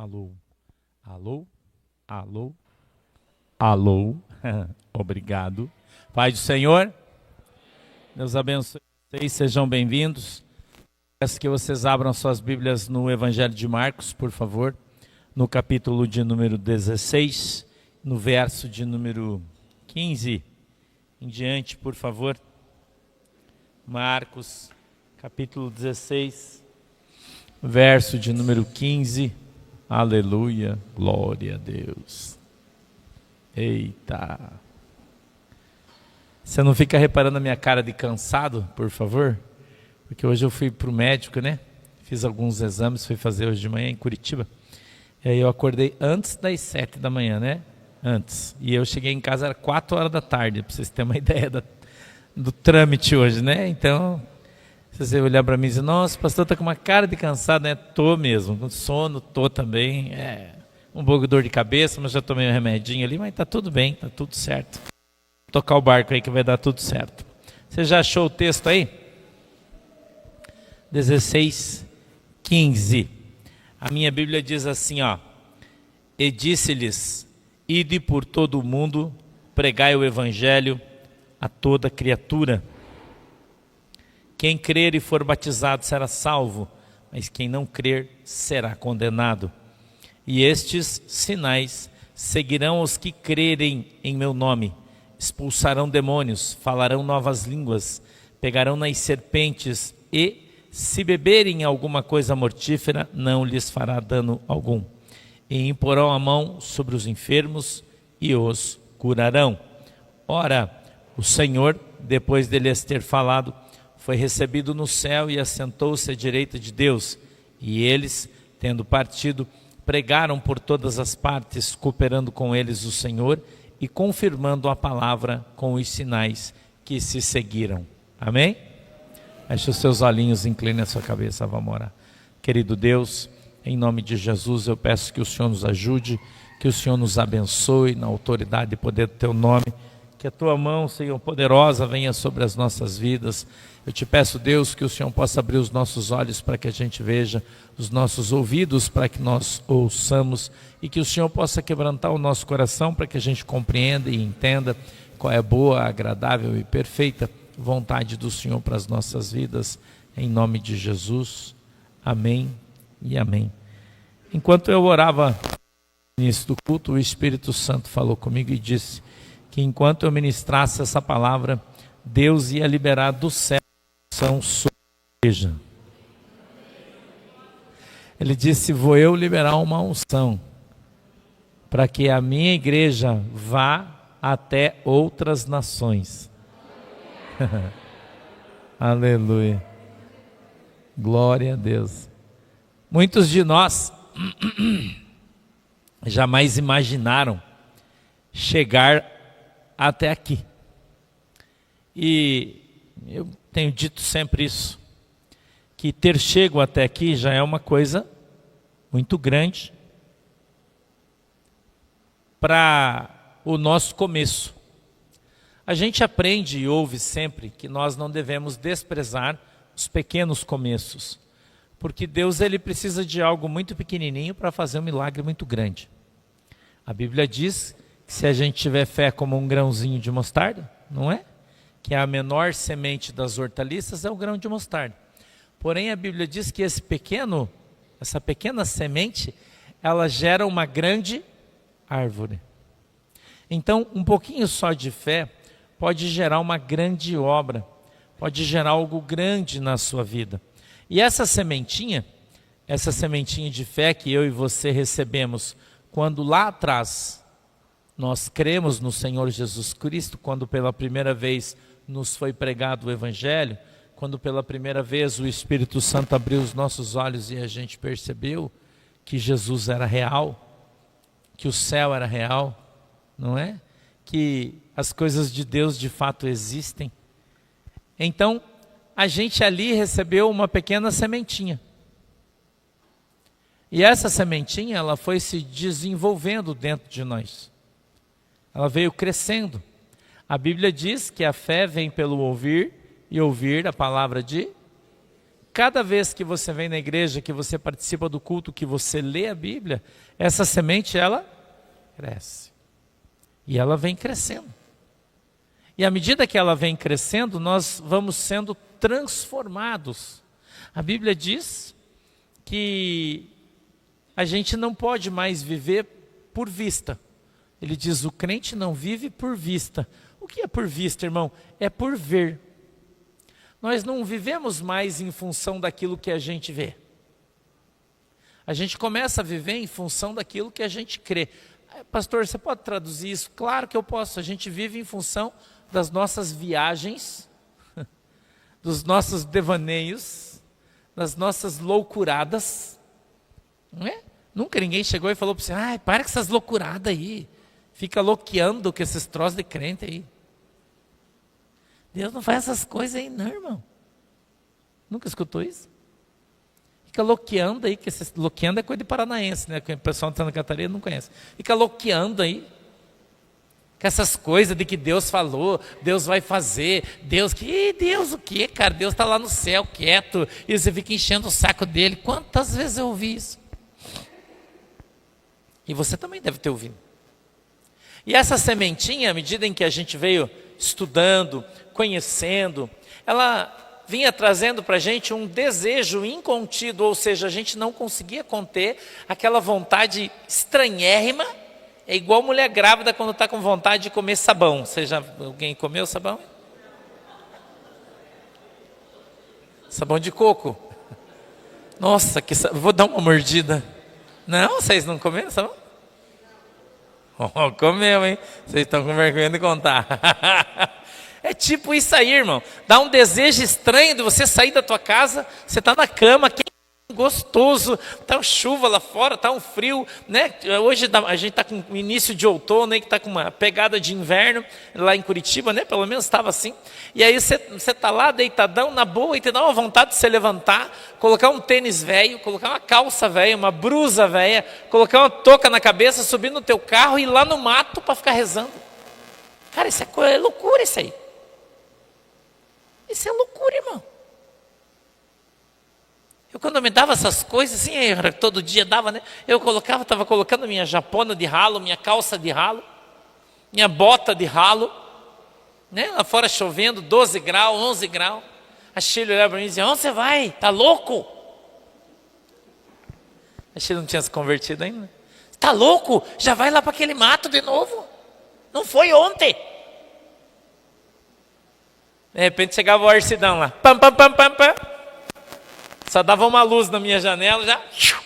Alô, alô, alô, alô. Obrigado. Pai do Senhor, Deus abençoe vocês, sejam bem-vindos. Peço que vocês abram suas Bíblias no Evangelho de Marcos, por favor, no capítulo de número 16, no verso de número 15 em diante, por favor. Marcos, capítulo 16, verso de número 15. Aleluia, glória a Deus. Eita. Você não fica reparando a minha cara de cansado, por favor? Porque hoje eu fui para o médico, né? Fiz alguns exames, fui fazer hoje de manhã em Curitiba. E aí eu acordei antes das 7 da manhã, né? Antes. E eu cheguei em casa, era 4 horas da tarde, para vocês terem uma ideia do trâmite hoje, né? Então, se você olhar para mim e dizer, nossa, pastor, tá com uma cara de cansado, né? Tô mesmo, com sono, tô também. Um pouco de dor de cabeça, mas já tomei um remedinho ali, mas tá tudo bem, tá tudo certo. Vou tocar o barco aí que vai dar tudo certo. Você já achou o texto aí? 16, 15. A minha Bíblia diz assim, ó. E disse-lhes, ide por todo o mundo, pregai o evangelho a toda criatura. Quem crer e for batizado será salvo, mas quem não crer será condenado. E estes sinais seguirão os que crerem em meu nome. Expulsarão demônios, falarão novas línguas, pegarão nas serpentes e, se beberem alguma coisa mortífera, não lhes fará dano algum. E imporão a mão sobre os enfermos e os curarão. Ora, o Senhor, depois de lhes ter falado, foi recebido no céu e assentou-se à direita de Deus. E eles, tendo partido, pregaram por todas as partes, cooperando com eles o Senhor e confirmando a palavra com os sinais que se seguiram. Amém? Feche os seus olhinhos, incline a sua cabeça, vamos orar. Querido Deus, em nome de Jesus, eu peço que o Senhor nos ajude, que o Senhor nos abençoe na autoridade e poder do teu nome. Que a tua mão, Senhor, poderosa venha sobre as nossas vidas. Eu te peço, Deus, que o Senhor possa abrir os nossos olhos para que a gente veja, os nossos ouvidos para que nós ouçamos, e que o Senhor possa quebrantar o nosso coração para que a gente compreenda e entenda qual é a boa, agradável e perfeita vontade do Senhor para as nossas vidas, em nome de Jesus. Amém e amém. Enquanto eu orava no início do culto, o Espírito Santo falou comigo e disse que enquanto eu ministrasse essa palavra, Deus ia liberar do céu unção sobre a igreja. Ele disse, vou eu liberar uma unção para que a minha igreja vá até outras nações. Aleluia. Glória a Deus. Muitos de nós jamais imaginaram chegar até aqui. E eu tenho dito sempre isso, que ter chego até aqui já é uma coisa muito grande para o nosso começo. A gente aprende e ouve sempre que nós não devemos desprezar os pequenos começos, porque Deus ele precisa de algo muito pequenininho para fazer um milagre muito grande. A Bíblia diz que se a gente tiver fé como um grãozinho de mostarda, não é? Que a menor semente das hortaliças é o grão de mostarda. Porém, a Bíblia diz que essa pequena semente, ela gera uma grande árvore. Então, um pouquinho só de fé pode gerar uma grande obra, pode gerar algo grande na sua vida. E essa sementinha de fé que eu e você recebemos, quando lá atrás nós cremos no Senhor Jesus Cristo, quando pela primeira vez nos foi pregado o Evangelho, quando pela primeira vez o Espírito Santo abriu os nossos olhos e a gente percebeu que Jesus era real, que o céu era real, não é? Que as coisas de Deus de fato existem. Então, a gente ali recebeu uma pequena sementinha. E essa sementinha, ela foi se desenvolvendo dentro de nós. Ela veio crescendo. A Bíblia diz que a fé vem pelo ouvir, e ouvir a palavra de cada vez que você vem na igreja, que você participa do culto, que você lê a Bíblia, essa semente, ela cresce. E ela vem crescendo. E à medida que ela vem crescendo, nós vamos sendo transformados. A Bíblia diz que a gente não pode mais viver por vista. Ele diz, o crente não vive por vista. O que é por vista, irmão? É por ver. Nós não vivemos mais em função daquilo que a gente vê. A gente começa a viver em função daquilo que a gente crê. Pastor, você pode traduzir isso? Claro que eu posso. A gente vive em função das nossas viagens, dos nossos devaneios, das nossas loucuradas. Não é? Nunca ninguém chegou e falou para você, para com essas loucuradas aí. Fica loqueando com esses troços de crente aí. Deus não faz essas coisas aí não, irmão. Nunca escutou isso? Fica loqueando aí, que loqueando é coisa de paranaense, né? Que o pessoal de Santa Catarina não conhece. Fica loqueando aí. Com essas coisas de que Deus falou, Deus vai fazer, Deus o quê, cara? Deus está lá no céu, quieto, e você fica enchendo o saco dele. Quantas vezes eu ouvi isso? E você também deve ter ouvido. E essa sementinha, à medida em que a gente veio estudando, conhecendo, ela vinha trazendo para a gente um desejo incontido, ou seja, a gente não conseguia conter aquela vontade estranhérrima. É igual mulher grávida quando está com vontade de comer sabão. Alguém comeu sabão? Sabão de coco. Nossa, vou dar uma mordida. Não, vocês não comeram sabão? Oh, comeu, hein? Vocês estão com vergonha de contar. É tipo isso aí, irmão. Dá um desejo estranho de você sair da tua casa, você está na cama, gostoso, tá chuva lá fora, tá um frio, né? Hoje a gente está com o início de outono, aí, que está com uma pegada de inverno, lá em Curitiba, né? Pelo menos estava assim. E aí você está lá deitadão, na boa, e te dá uma vontade de se levantar, colocar um tênis velho, colocar uma calça velha, uma blusa velha, colocar uma touca na cabeça, subir no teu carro e ir lá no mato para ficar rezando. Cara, isso é loucura isso aí. Isso é loucura, irmão. Eu quando me dava essas coisas, assim, todo dia dava, né? Eu estava colocando minha japona de ralo, minha calça de ralo, minha bota de ralo, né? Lá fora chovendo, 12 graus, 11 graus. A Sheila olhava para mim e dizia, onde você vai? Tá louco? A Sheila não tinha se convertido ainda. Tá louco? Já vai lá para aquele mato de novo? Não foi ontem. De repente chegava o Arcidão lá, pam, pam, pam, pam, pam. Só dava uma luz na minha janela, já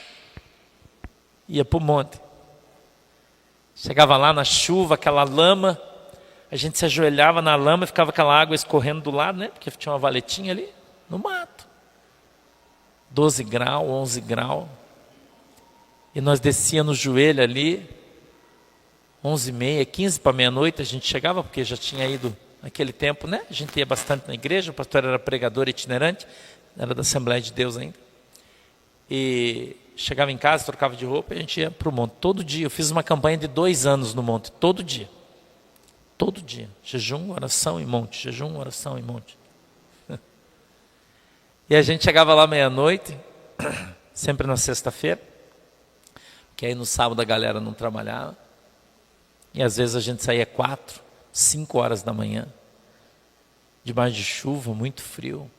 ia para o monte. Chegava lá na chuva, aquela lama, a gente se ajoelhava na lama e ficava aquela água escorrendo do lado, né? Porque tinha uma valetinha ali, no mato. 12 graus, 11 graus. E nós descia no joelho ali, 11h30, 15 para meia-noite a gente chegava, porque já tinha ido naquele tempo, né? A gente ia bastante na igreja, o pastor era pregador itinerante, era da Assembleia de Deus ainda. E chegava em casa, trocava de roupa e a gente ia para o monte. Todo dia, eu fiz uma campanha de 2 anos no monte, todo dia. Todo dia. Jejum, oração e monte. Jejum, oração e monte. E a gente chegava lá meia-noite, sempre na sexta-feira, que aí no sábado a galera não trabalhava. E às vezes a gente saía 4, 5 horas da manhã, debaixo de chuva, muito frio.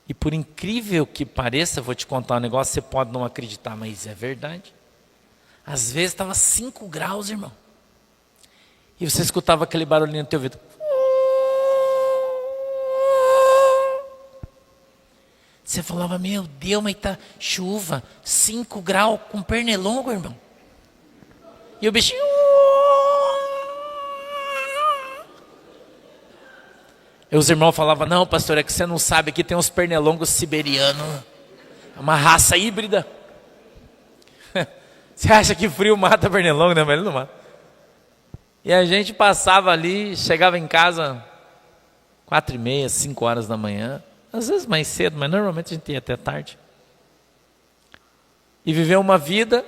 E por incrível que pareça, vou te contar um negócio, você pode não acreditar, mas é verdade. Às vezes estava 5 graus, irmão. E você escutava aquele barulhinho no teu ouvido. Você falava, meu Deus, mas tá chuva, 5 graus com pernilongo, irmão. E o bichinho... E os irmãos falavam, não, pastor, é que você não sabe, aqui tem uns pernilongos siberianos, é uma raça híbrida. Você acha que frio mata pernilongo, né? Mas ele não mata. E a gente passava ali, chegava em casa 4h30, 5 horas da manhã, às vezes mais cedo, mas normalmente a gente ia até tarde. E viveu uma vida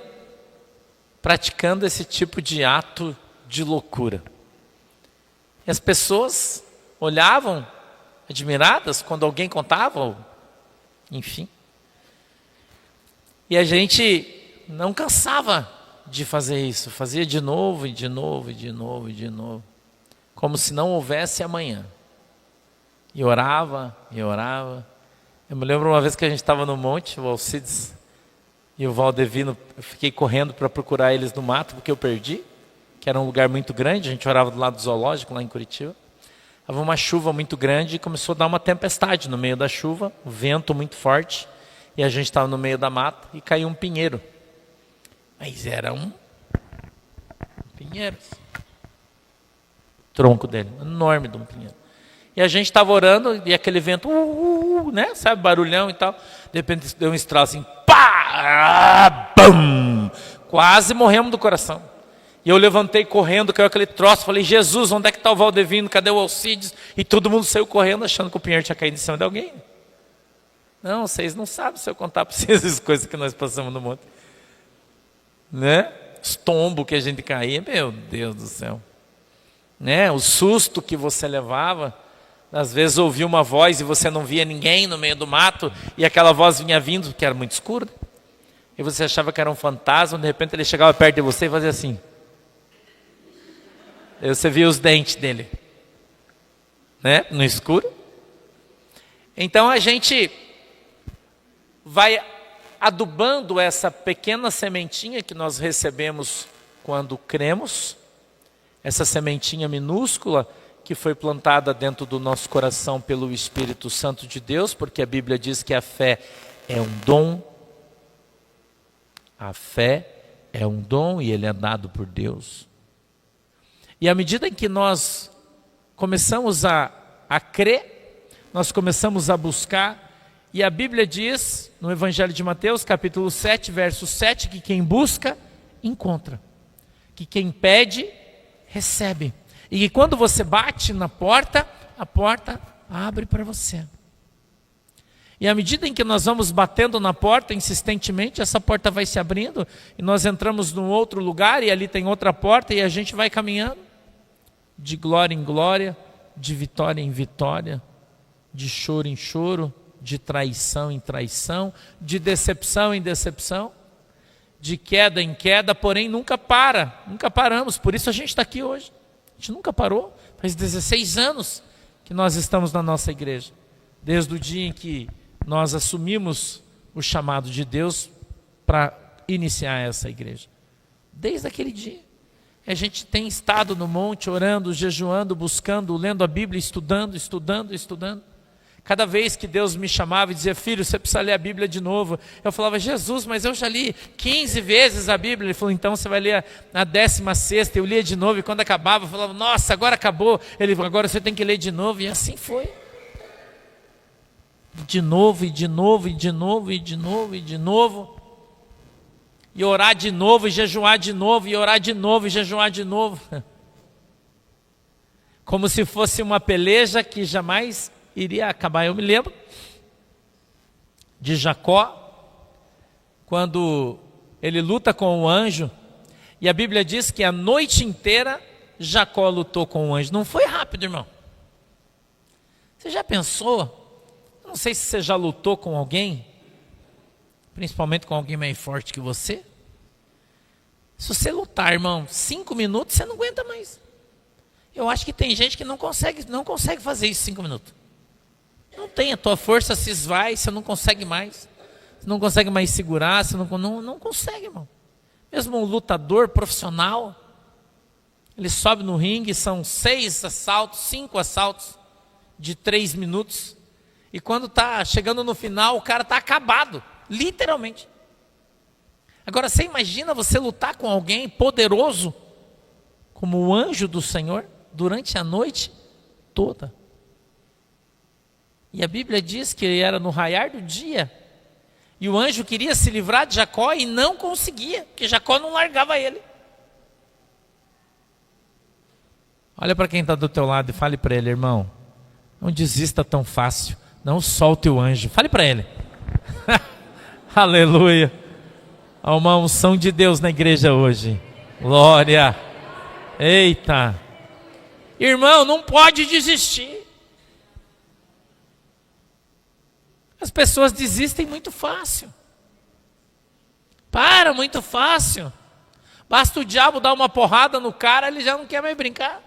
praticando esse tipo de ato de loucura. E as pessoas olhavam admiradas quando alguém contava enfim. E a gente não cansava de fazer isso, fazia de novo, e de novo, e de novo, e de novo, como se não houvesse amanhã. E orava, e orava. Eu me lembro uma vez que a gente estava no monte, o Alcides e o Valdevino, eu fiquei correndo para procurar eles no mato, porque eu perdi, que era um lugar muito grande, a gente orava do lado do zoológico, lá em Curitiba. Havia uma chuva muito grande e começou a dar uma tempestade no meio da chuva, um vento muito forte, e a gente estava no meio da mata e caiu um pinheiro. Mas era um pinheiro. O tronco dele, enorme de um pinheiro. E a gente estava orando e aquele vento, né? Sabe, barulhão e tal. De repente deu um estralo assim, pá! Bum! Quase morremos do coração. E eu levantei correndo, caiu aquele troço, falei, Jesus, onde é que está o Valdevino? Cadê o Alcides? E todo mundo saiu correndo achando que o pinheiro tinha caído em cima de alguém. Não, vocês não sabem se eu contar para vocês as coisas que nós passamos no monte. Né? Os tombos que a gente caía, meu Deus do céu. Né? O susto que você levava. Às vezes ouvia uma voz e você não via ninguém no meio do mato, e aquela voz vinha vindo, que era muito escura, e você achava que era um fantasma, de repente ele chegava perto de você e fazia assim. Aí você via os dentes dele, né? No escuro. Então a gente vai adubando essa pequena sementinha que nós recebemos quando cremos, essa sementinha minúscula, que foi plantada dentro do nosso coração pelo Espírito Santo de Deus, porque a Bíblia diz que a fé é um dom. A fé é um dom e ele é dado por Deus. E à medida em que nós começamos a crer, nós começamos a buscar, e a Bíblia diz, no Evangelho de Mateus, capítulo 7, verso 7, que quem busca, encontra. Que quem pede, recebe. E que quando você bate na porta, a porta abre para você. E à medida em que nós vamos batendo na porta insistentemente, essa porta vai se abrindo, e nós entramos num outro lugar, e ali tem outra porta, e a gente vai caminhando, de glória em glória, de vitória em vitória, de choro em choro, de traição em traição, de decepção em decepção, de queda em queda, porém nunca paramos, por isso a gente está aqui hoje. A gente nunca parou, faz 16 anos que nós estamos na nossa igreja, desde o dia em que nós assumimos o chamado de Deus para iniciar essa igreja. Desde aquele dia, a gente tem estado no monte, orando, jejuando, buscando, lendo a Bíblia, estudando. Cada vez que Deus me chamava e dizia, filho, você precisa ler a Bíblia de novo. Eu falava, Jesus, mas eu já li 15 vezes a Bíblia. Ele falou, então você vai ler a 16ª. Eu lia de novo e quando acabava, eu falava, nossa, agora acabou. Ele falou, agora você tem que ler de novo. E assim foi. De novo, e de novo, e de novo, e de novo, e de novo. E orar de novo, e jejuar de novo, e orar de novo, e jejuar de novo. Como se fosse uma peleja que jamais iria acabar. Eu me lembro de Jacó, quando ele luta com o anjo, e a Bíblia diz que a noite inteira Jacó lutou com o anjo. Não foi rápido, irmão. Você já pensou? Eu não sei se você já lutou com alguém, principalmente com alguém mais forte que você. Se você lutar, irmão, 5 minutos, você não aguenta mais. Eu acho que tem gente que não consegue fazer isso 5 minutos. Não tem, a tua força se esvai, você não consegue mais. Você não consegue mais segurar, você não consegue, irmão. Mesmo um lutador profissional, ele sobe no ringue, são 6 assaltos, 5 assaltos de 3 minutos. E quando está chegando no final, o cara está acabado, literalmente. Agora, você imagina você lutar com alguém poderoso, como o anjo do Senhor, durante a noite toda. E a Bíblia diz que era no raiar do dia. E o anjo queria se livrar de Jacó e não conseguia, porque Jacó não largava ele. Olha para quem está do teu lado e fale para ele, irmão, não desista tão fácil, não solte o anjo. Fale para ele. Aleluia. Há uma unção de Deus na igreja hoje. Glória. Eita. Irmão, não pode desistir. pessoas desistem muito fácil. Muito fácil. Basta o diabo dar uma porrada no cara, ele já não quer mais brincar.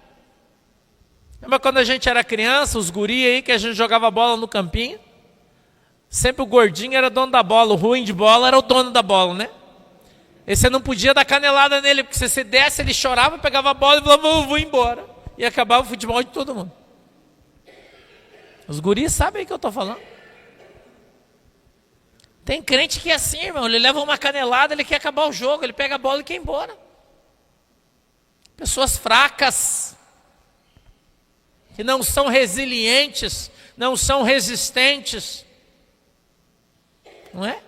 Lembra quando a gente era criança, os guri aí que a gente jogava bola no campinho? Sempre o gordinho era dono da bola, o ruim de bola era o dono da bola, né? E você não podia dar canelada nele, porque se você desse, ele chorava, pegava a bola e falava, vou embora. E acabava o futebol de todo mundo. Os guris sabem o que eu estou falando. Tem crente que é assim, irmão, ele leva uma canelada, ele quer acabar o jogo, ele pega a bola e quer ir embora. Pessoas fracas, que não são resilientes, não são resistentes. Não é?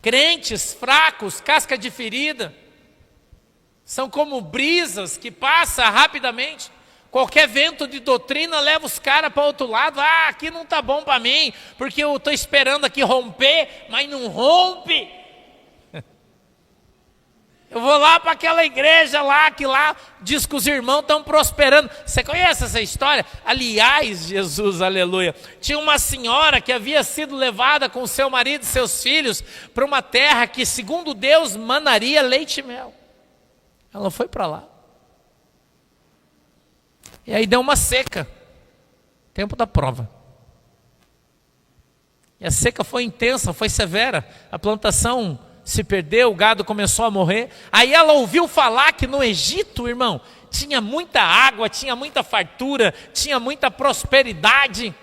Crentes fracos, casca de ferida, são como brisas que passam rapidamente. Qualquer vento de doutrina leva os caras para outro lado. Aqui não está bom para mim, porque eu estou esperando aqui romper, mas não rompe. Eu vou lá para aquela igreja lá, que lá diz que os irmãos estão prosperando. Você conhece essa história? Aliás, Jesus, aleluia, tinha uma senhora que havia sido levada com seu marido e seus filhos para uma terra que, segundo Deus, manaria leite e mel. Ela foi para lá. E aí deu uma seca, tempo da prova. E a seca foi intensa, foi severa. A plantação se perdeu, o gado começou a morrer. Aí ela ouviu falar que no Egito, irmão, tinha muita água, tinha muita fartura, tinha muita prosperidade.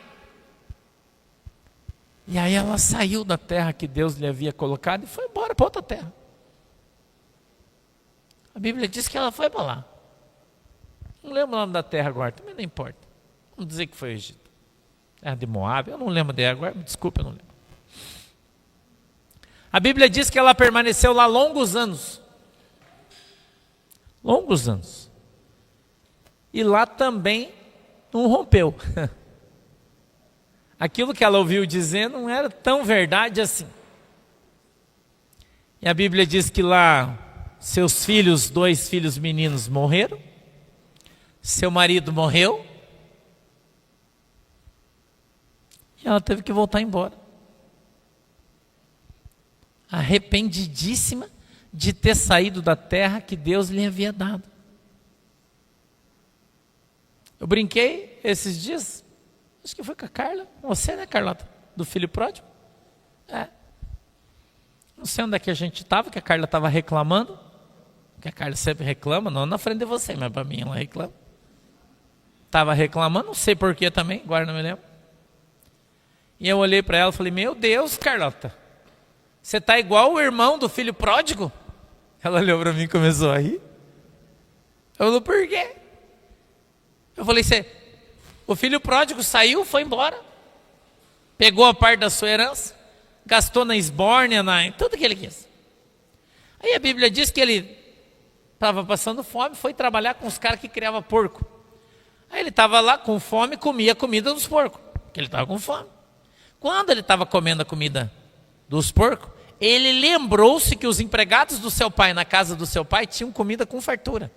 E aí ela saiu da terra que Deus lhe havia colocado e foi embora para outra terra. A Bíblia diz que ela foi para lá. Não lembro o nome da terra agora, também não importa. Vamos dizer que foi o Egito. Terra de Moab, eu não lembro dela agora, desculpa, eu não lembro. A Bíblia diz que ela permaneceu lá longos anos. Longos anos. E lá também não rompeu. Aquilo que ela ouviu dizer não era tão verdade assim. E a Bíblia diz que lá seus filhos, 2 filhos meninos morreram. Seu marido morreu. E ela teve que voltar embora. Arrependidíssima de ter saído da terra que Deus lhe havia dado. Eu brinquei esses dias, acho que foi com a Carla, você, né, Carlota? Do filho pródigo. Não sei onde é que a gente estava, que a Carla estava reclamando, que a Carla sempre reclama, não na frente de você, mas para mim ela reclama. Estava reclamando, não sei porquê também, agora não me lembro. E eu olhei para ela e falei, meu Deus, Carlota, você está igual o irmão do filho pródigo? Ela olhou para mim e começou a rir. Eu falei, por quê? Eu falei, o filho pródigo saiu, foi embora. Pegou a parte da sua herança, gastou na esbórnia, em tudo que ele quis. Aí a Bíblia diz que ele estava passando fome, foi trabalhar com os caras que criavam porco. Aí ele estava lá com fome, comia a comida dos porcos, porque ele estava com fome. Quando ele estava comendo a comida dos porcos, ele lembrou-se que os empregados do seu pai, na casa do seu pai, tinham comida com fartura.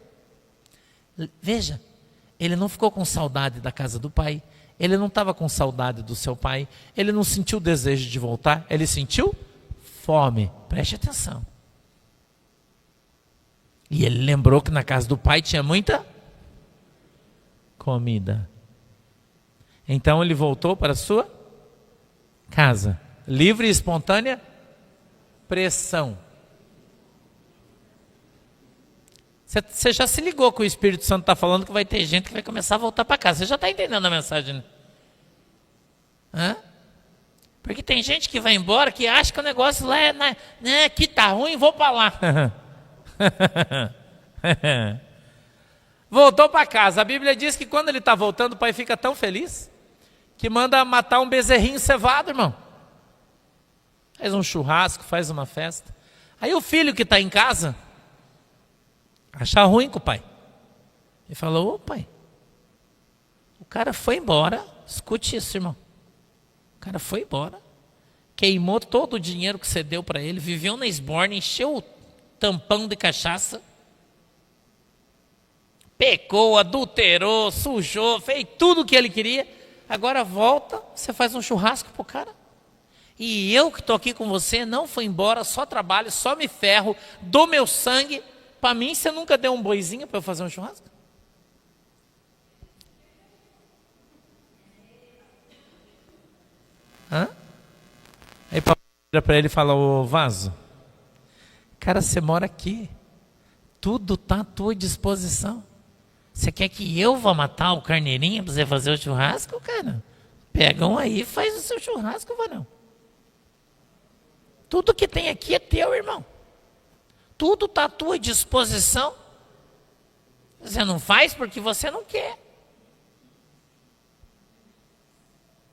Veja, ele não ficou com saudade da casa do pai, ele não estava com saudade do seu pai, ele não sentiu desejo de voltar, ele sentiu fome. Preste atenção. E ele lembrou que na casa do pai tinha muita comida. Então ele voltou para a sua casa, livre e espontânea pressão. Você já se ligou que o Espírito Santo está falando que vai ter gente que vai começar a voltar para casa? Você já está entendendo a mensagem, né? Porque tem gente que vai embora que acha que o negócio lá aqui está ruim, vou para lá. Voltou para casa. A Bíblia diz que quando ele está voltando, o pai fica tão feliz que manda matar um bezerrinho cevado, irmão. Faz um churrasco, faz uma festa. Aí o filho que está em casa acha ruim com o pai. Ele falou, ô pai, o cara foi embora, escute isso, irmão. O cara foi embora, queimou todo o dinheiro que você deu para ele, viveu na esbórnia, encheu o tampão de cachaça, pecou, adulterou, sujou, fez tudo o que ele queria. Agora volta, você faz um churrasco pro cara. E eu que estou aqui com você, não fui embora, só trabalho, só me ferro, dou meu sangue. Para mim, você nunca deu um boizinho para eu fazer um churrasco? Hã? Aí papai vira para ele e fala: ô Vaso, cara, você mora aqui, tudo está à tua disposição. Você quer que eu vá matar o carneirinho para você fazer o churrasco, cara? Pega um aí e faz o seu churrasco, Vanão. Tudo que tem aqui é teu, irmão. Tudo está à tua disposição. Você não faz porque você não quer.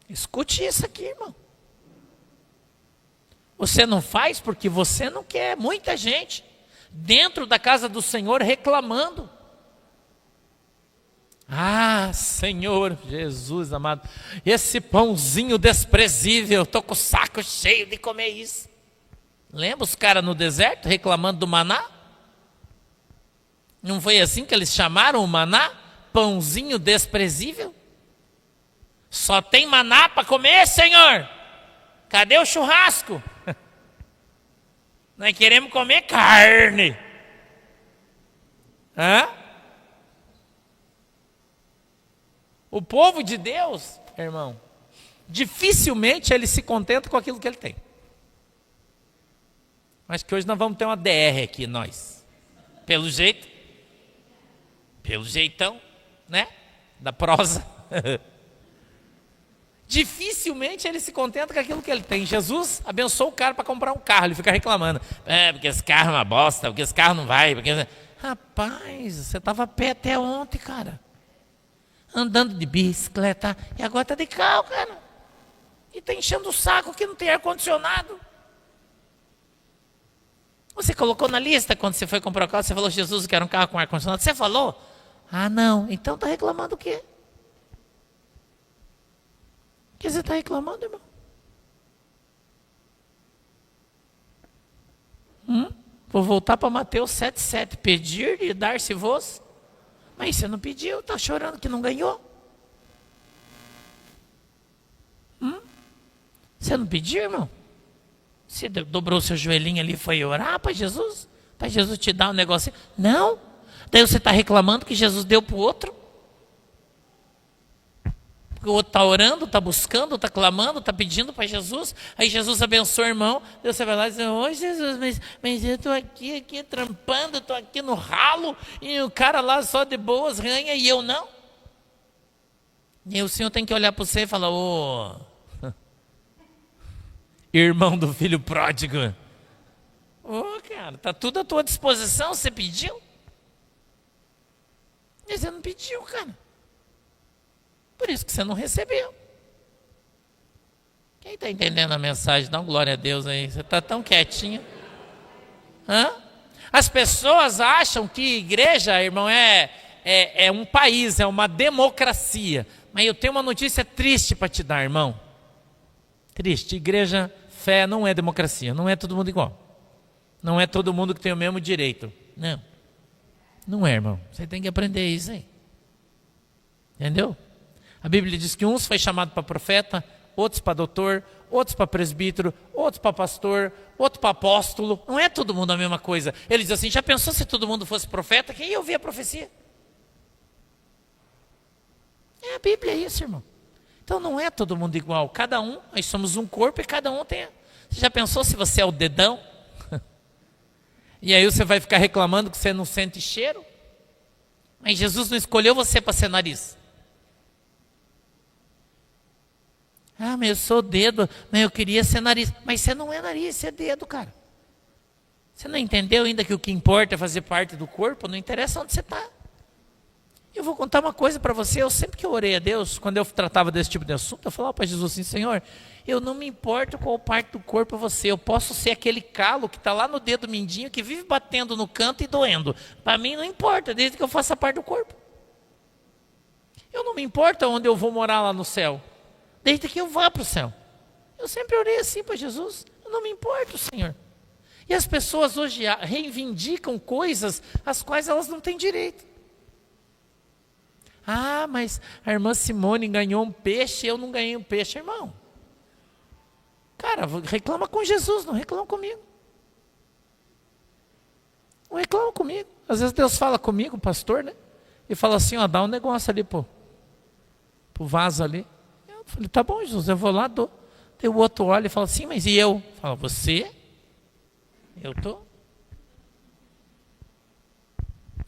Escute isso aqui, irmão. Você não faz porque você não quer. Muita gente dentro da casa do Senhor reclamando. Ah, Senhor Jesus amado, esse pãozinho desprezível, estou com o saco cheio de comer isso. Lembra os caras no deserto reclamando do maná? Não foi assim que eles chamaram o maná? Pãozinho desprezível? Só tem maná para comer, Senhor? Cadê o churrasco? Nós queremos comer carne. Hã? O povo de Deus, irmão, dificilmente ele se contenta com aquilo que ele tem. Mas que hoje nós vamos ter uma DR aqui, nós. Pelo jeito, pelo jeitão, né? Da prosa. Dificilmente ele se contenta com aquilo que ele tem. Jesus abençoou o cara para comprar um carro, ele fica reclamando. Porque esse carro é uma bosta, porque esse carro não vai. Porque... Rapaz, você estava a pé até ontem, cara. Andando de bicicleta, e agora está de carro, cara. E está enchendo o saco que não tem ar-condicionado. Você colocou na lista quando você foi comprar o carro, você falou: Jesus, eu quero um carro com ar-condicionado. Você falou? Ah, não. Então está reclamando o quê? O que você está reclamando, irmão? Vou voltar para Mateus 7,7. Pedir e dar-se-vos. Mas você não pediu, está chorando que não ganhou. Você não pediu, irmão? Você dobrou seu joelhinho ali e foi orar para Jesus? Para Jesus te dar um negocinho? Não. Daí você está reclamando que Jesus deu para o outro? Porque o outro está orando, está buscando, está clamando, está pedindo para Jesus. Aí Jesus abençoa o irmão. Daí você vai lá e diz: ô Jesus, mas eu estou aqui trampando, estou aqui no ralo. E o cara lá só de boas ganha e eu não. E aí o Senhor tem que olhar para você e falar: ô... irmão do filho pródigo. Cara, está tudo à tua disposição, você pediu? Mas você não pediu, cara. Por isso que você não recebeu. Quem está entendendo a mensagem? Dá uma glória a Deus aí. Você está tão quietinho. Hã? As pessoas acham que igreja, irmão, é um país, é uma democracia. Mas eu tenho uma notícia triste para te dar, irmão. Triste. Igreja, fé não é democracia. Não é todo mundo igual. Não é todo mundo que tem o mesmo direito. Não. Não é, irmão. Você tem que aprender isso aí. Entendeu? A Bíblia diz que uns foi chamado para profeta, outros para doutor, outros para presbítero, outros para pastor, outros para apóstolo. Não é todo mundo a mesma coisa. Ele diz assim: já pensou se todo mundo fosse profeta? Quem ia ouvir a profecia? A Bíblia é isso, irmão. Então não é todo mundo igual. Cada um, nós somos um corpo e cada um tem... Você já pensou se você é o dedão? E aí você vai ficar reclamando que você não sente cheiro? Mas Jesus não escolheu você para ser nariz. Ah, mas eu sou dedo, mas eu queria ser nariz. Mas você não é nariz, você é dedo, cara. Você não entendeu ainda que o que importa é fazer parte do corpo? Não interessa onde você está. Eu vou contar uma coisa para você. Eu sempre que eu orei a Deus, quando eu tratava desse tipo de assunto, eu falava para Jesus assim: Senhor, eu não me importo qual parte do corpo é você. Eu posso ser aquele calo que está lá no dedo mindinho, que vive batendo no canto e doendo. Para mim não importa, desde que eu faça parte do corpo. Eu não me importo onde eu vou morar lá no céu, desde que eu vá para o céu. Eu sempre orei assim para Jesus. Eu não me importo, Senhor. E as pessoas hoje reivindicam coisas às quais elas não têm direito. Ah, mas a irmã Simone ganhou um peixe, eu não ganhei um peixe, irmão. Cara, reclama com Jesus, não reclama comigo. Não reclama comigo. Às vezes Deus fala comigo, pastor, né? E fala assim, ó, dá um negócio ali pro vaso ali. Eu falei, tá bom, Jesus, eu vou lá, dou. Daí o outro olha e fala assim, mas e eu? Fala, você? Eu tô.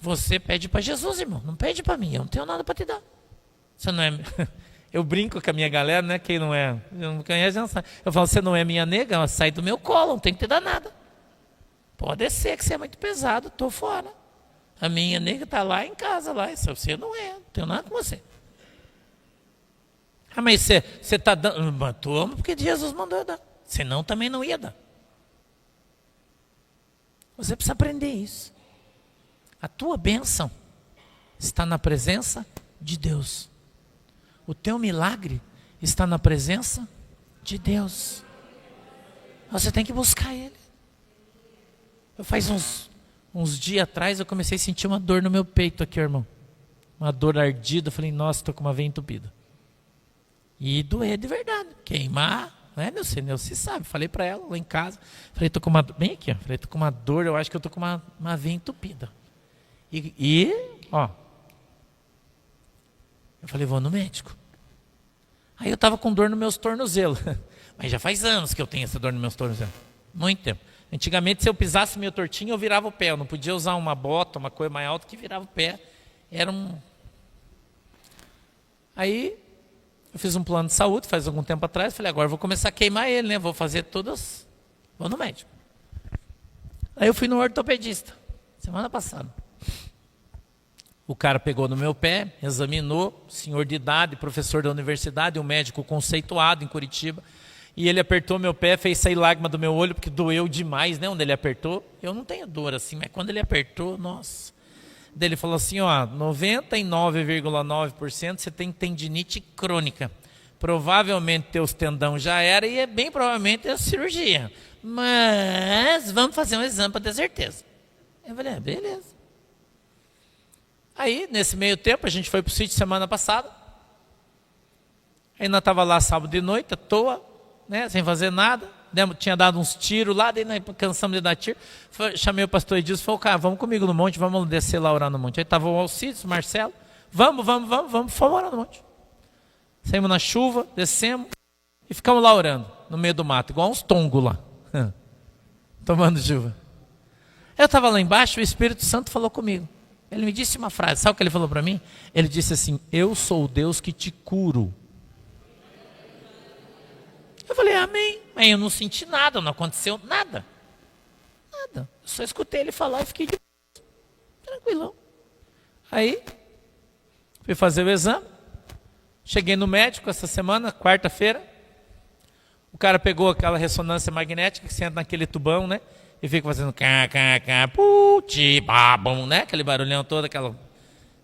Você pede para Jesus, irmão. Não pede para mim, eu não tenho nada para te dar. Você não é... Eu brinco com a minha galera, né? Quem não é, não me conhece, não sabe. Eu falo, você não é minha nega, ela sai do meu colo, não tem que te dar nada. Pode ser que você é muito pesado, estou fora. A minha nega está lá em casa, lá. Você não é, não tenho nada com você. Ah, mas você está dando. Toma, porque Jesus mandou eu dar. Senão também não ia dar. Você precisa aprender isso. A tua bênção está na presença de Deus. O teu milagre está na presença de Deus. Você tem que buscar Ele. Eu faz uns dias atrás eu comecei a sentir uma dor no meu peito aqui, irmão. Uma dor ardida. Eu falei, nossa, estou com uma veia entupida. E doer de verdade. Queimar, né, Nilce sabe. Falei para ela lá em casa. Falei, estou com uma... Bem aqui, ó. Falei, estou com uma dor, eu acho que eu estou com uma veia entupida. Ó. Eu falei, vou no médico. Aí eu estava com dor nos meus tornozelos. Mas já faz anos que eu tenho essa dor nos meus tornozelos. Muito tempo. Antigamente, se eu pisasse meio tortinho, eu virava o pé. Eu não podia usar uma bota, uma coisa mais alta que virava o pé. Aí, eu fiz um plano de saúde, faz algum tempo atrás. Falei, agora eu vou começar a queimar ele, né? Vou fazer todas... Vou no médico. Aí eu fui no ortopedista, semana passada. O cara pegou no meu pé, examinou, senhor de idade, professor da universidade, um médico conceituado em Curitiba. E ele apertou meu pé, fez sair lágrima do meu olho, porque doeu demais, né? Onde ele apertou. Eu não tenho dor assim, mas quando ele apertou, nossa. Daí ele falou assim, ó, 99,9% você tem tendinite crônica. Provavelmente teus tendão já era e é bem provavelmente a cirurgia. Mas vamos fazer um exame para ter certeza. Eu falei, beleza. Aí, nesse meio tempo, a gente foi para o sítio semana passada. Ainda estava lá sábado de noite, à toa, né, sem fazer nada. Tinha dado uns tiros lá, daí nós cansamos de dar tiro. Chamei o pastor Edilson e falei, cara, vamos comigo no monte, vamos descer lá orar no monte. Aí estava o Alcides, o Marcelo. Vamos, fomos orar no monte. Saímos na chuva, descemos e ficamos lá orando, no meio do mato, igual uns tongos lá, tomando chuva. Eu estava lá embaixo e o Espírito Santo falou comigo. Ele me disse uma frase, sabe o que ele falou para mim? Ele disse assim, eu sou o Deus que te curo. Eu falei, amém. Mas eu não senti nada, não aconteceu nada. Nada. Eu só escutei ele falar e fiquei de tranquilão. Aí, fui fazer o exame. Cheguei no médico essa semana, quarta-feira. O cara pegou aquela ressonância magnética que você entra naquele tubão, né? E fica fazendo puti, babum, né? Aquele barulhão todo, aquela...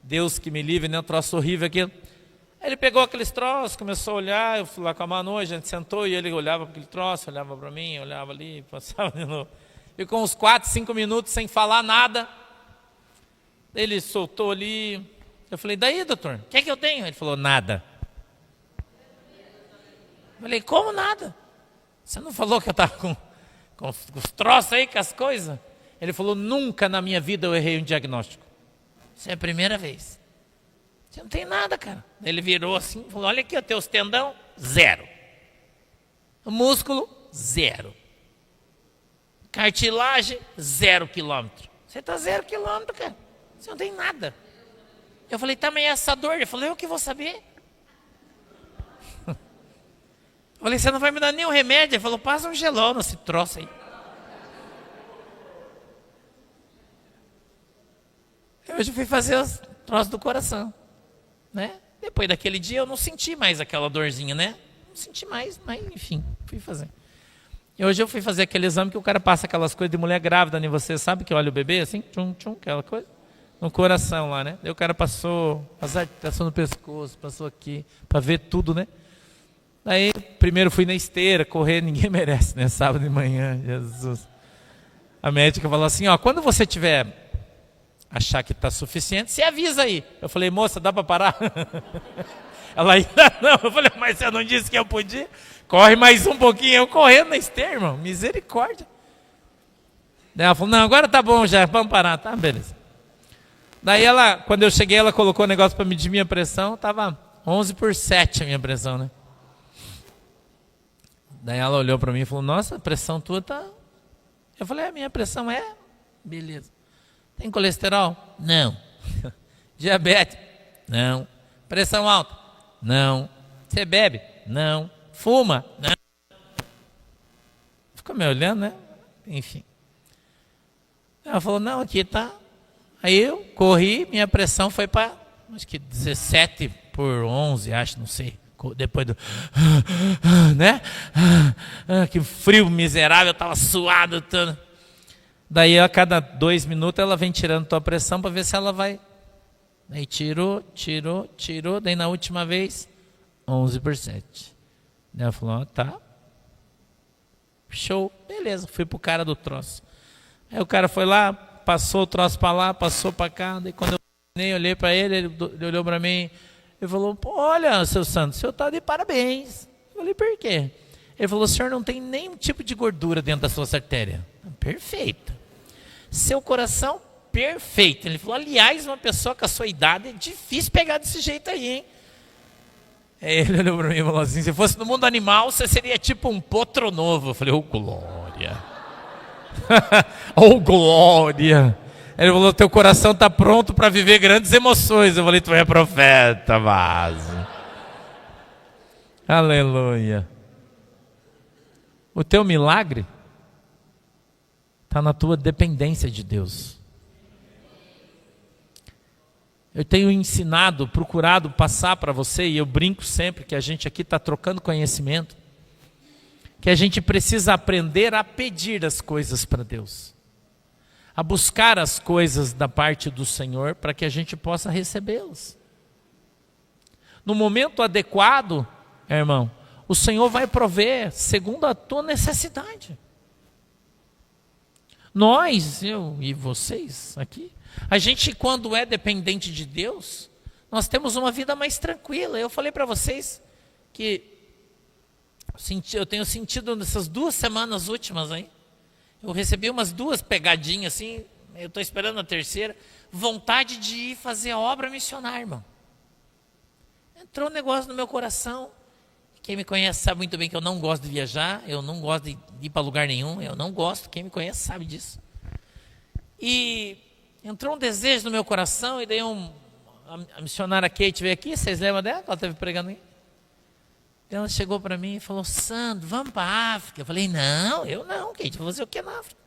Deus que me livre, né? Um troço horrível aquilo. Aí ele pegou aqueles troços, começou a olhar, eu fui lá com a Manu, a gente sentou e ele olhava para aquele troço, olhava para mim, olhava ali, passava de novo. Ficou uns 4, 5 minutos sem falar nada. Ele soltou ali. Eu falei, daí, doutor, o que é que eu tenho? Ele falou, nada. Eu falei, como nada? Você não falou que eu estava com os troços aí, com as coisas? Ele falou, nunca na minha vida eu errei um diagnóstico. Isso é a primeira vez. Você não tem nada, cara. Ele virou assim, falou, olha aqui, os teus tendão, 0. O músculo, 0. Cartilagem, 0 quilômetro. Você está 0 quilômetro, cara. Você não tem nada. Eu falei, tá, mas essa dor? Ele falou, eu que vou saber. Eu falei, você não vai me dar nenhum remédio? Ele falou, passa um gelol nesse troço aí. Eu hoje fui fazer os troços do coração, né? Depois daquele dia eu não senti mais aquela dorzinha, né? Não senti mais, mas enfim, fui fazer. E hoje eu fui fazer aquele exame que o cara passa aquelas coisas de mulher grávida em você, sabe? Que olha o bebê assim, tchum, tchum, aquela coisa. No coração lá, né? Daí o cara passou no pescoço, passou aqui, para ver tudo, né? Daí, primeiro fui na esteira, correr, ninguém merece, né? Sábado de manhã, Jesus. A médica falou assim, ó, quando você tiver... achar que está suficiente, você avisa aí. Eu falei, moça, dá para parar? Ela ainda não. Eu falei, mas você não disse que eu podia? Corre mais um pouquinho. Eu correndo na esteira, irmão. Misericórdia. Daí ela falou, não, agora tá bom já, vamos parar. Tá, beleza. Daí ela, quando eu cheguei, ela colocou o negócio para medir minha pressão. Tava 11/7 a minha pressão, né? Daí ela olhou para mim e falou, nossa, a pressão tua tá... Eu falei, a minha pressão é... Beleza. Tem colesterol? Não. Diabetes? Não. Pressão alta? Não. Você bebe? Não. Fuma? Não. Ficou me olhando, né? Enfim. Ela falou, não, aqui tá. Aí eu corri, minha pressão foi para, acho que 17/11, acho, não sei. Depois do... né? Que frio miserável, eu estava suado. Tudo. Daí a cada 2 minutos ela vem tirando tua pressão para ver se ela vai. Aí tirou. Daí na última vez, 11/7. Daí ela falou, ó, tá. Show, beleza. Fui pro cara do troço. Aí o cara foi lá, passou o troço para lá, passou para cá. Daí quando eu nem olhei para ele, ele olhou para mim. Ele falou, olha, seu Santos, o senhor está de parabéns. Eu falei, por quê? Ele falou, o senhor não tem nenhum tipo de gordura dentro da sua artéria. Perfeito. Seu coração, perfeito. Ele falou, aliás, uma pessoa com a sua idade é difícil pegar desse jeito aí, hein? Aí ele olhou para mim e falou assim, se fosse no mundo animal, você seria tipo um potro novo. Eu falei, glória. Glória. Ele falou, teu coração está pronto para viver grandes emoções. Eu falei, tu é profeta, vaso. Aleluia. O teu milagre está na tua dependência de Deus. Eu tenho ensinado, procurado passar para você, e eu brinco sempre que a gente aqui está trocando conhecimento, que a gente precisa aprender a pedir as coisas para Deus. A buscar as coisas da parte do Senhor para que a gente possa recebê-las. No momento adequado, irmão, o Senhor vai prover segundo a tua necessidade. Nós, eu e vocês aqui, a gente quando é dependente de Deus, nós temos uma vida mais tranquila. Eu falei para vocês que eu tenho sentido nessas 2 semanas últimas aí, eu recebi umas 2 pegadinhas assim, eu estou esperando a terceira, vontade de ir fazer a obra missionária, irmão. Entrou um negócio no meu coração. Quem me conhece sabe muito bem que eu não gosto de viajar, eu não gosto de ir para lugar nenhum, eu não gosto, quem me conhece sabe disso. E entrou um desejo no meu coração, e daí a missionária Kate veio aqui, vocês lembram dela? Ela esteve pregando aí. Ela chegou para mim e falou, Sandro, vamos para a África. Eu falei, não, eu não, Kate, vou fazer o que na África?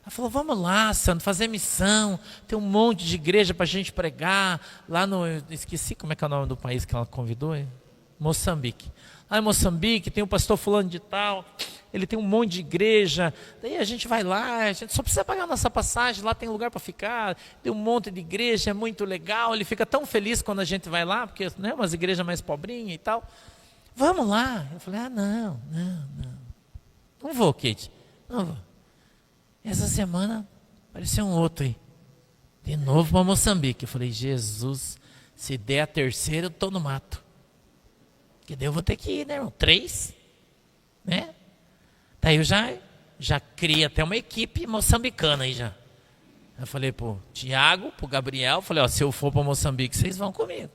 Ela falou, vamos lá, Sandro, fazer missão, tem um monte de igreja para a gente pregar, lá no, esqueci como é que é o nome do país que ela convidou, Moçambique. Lá em Moçambique tem o pastor fulano de tal, ele tem um monte de igreja, daí a gente vai lá, a gente só precisa pagar a nossa passagem, lá tem lugar para ficar, tem um monte de igreja, é muito legal, ele fica tão feliz quando a gente vai lá, porque né, umas igrejas mais pobrinhas e tal. Vamos lá. Eu falei, não vou, Kate, não vou. Essa semana apareceu um outro aí, de novo para Moçambique. Eu falei, Jesus, se der a terceira eu estou no mato. Que daí eu vou ter que ir, né, irmão? 3, né? Daí eu já criei até uma equipe moçambicana aí já. Eu falei pro Tiago, pro Gabriel, falei, ó, se eu for para Moçambique, vocês vão comigo.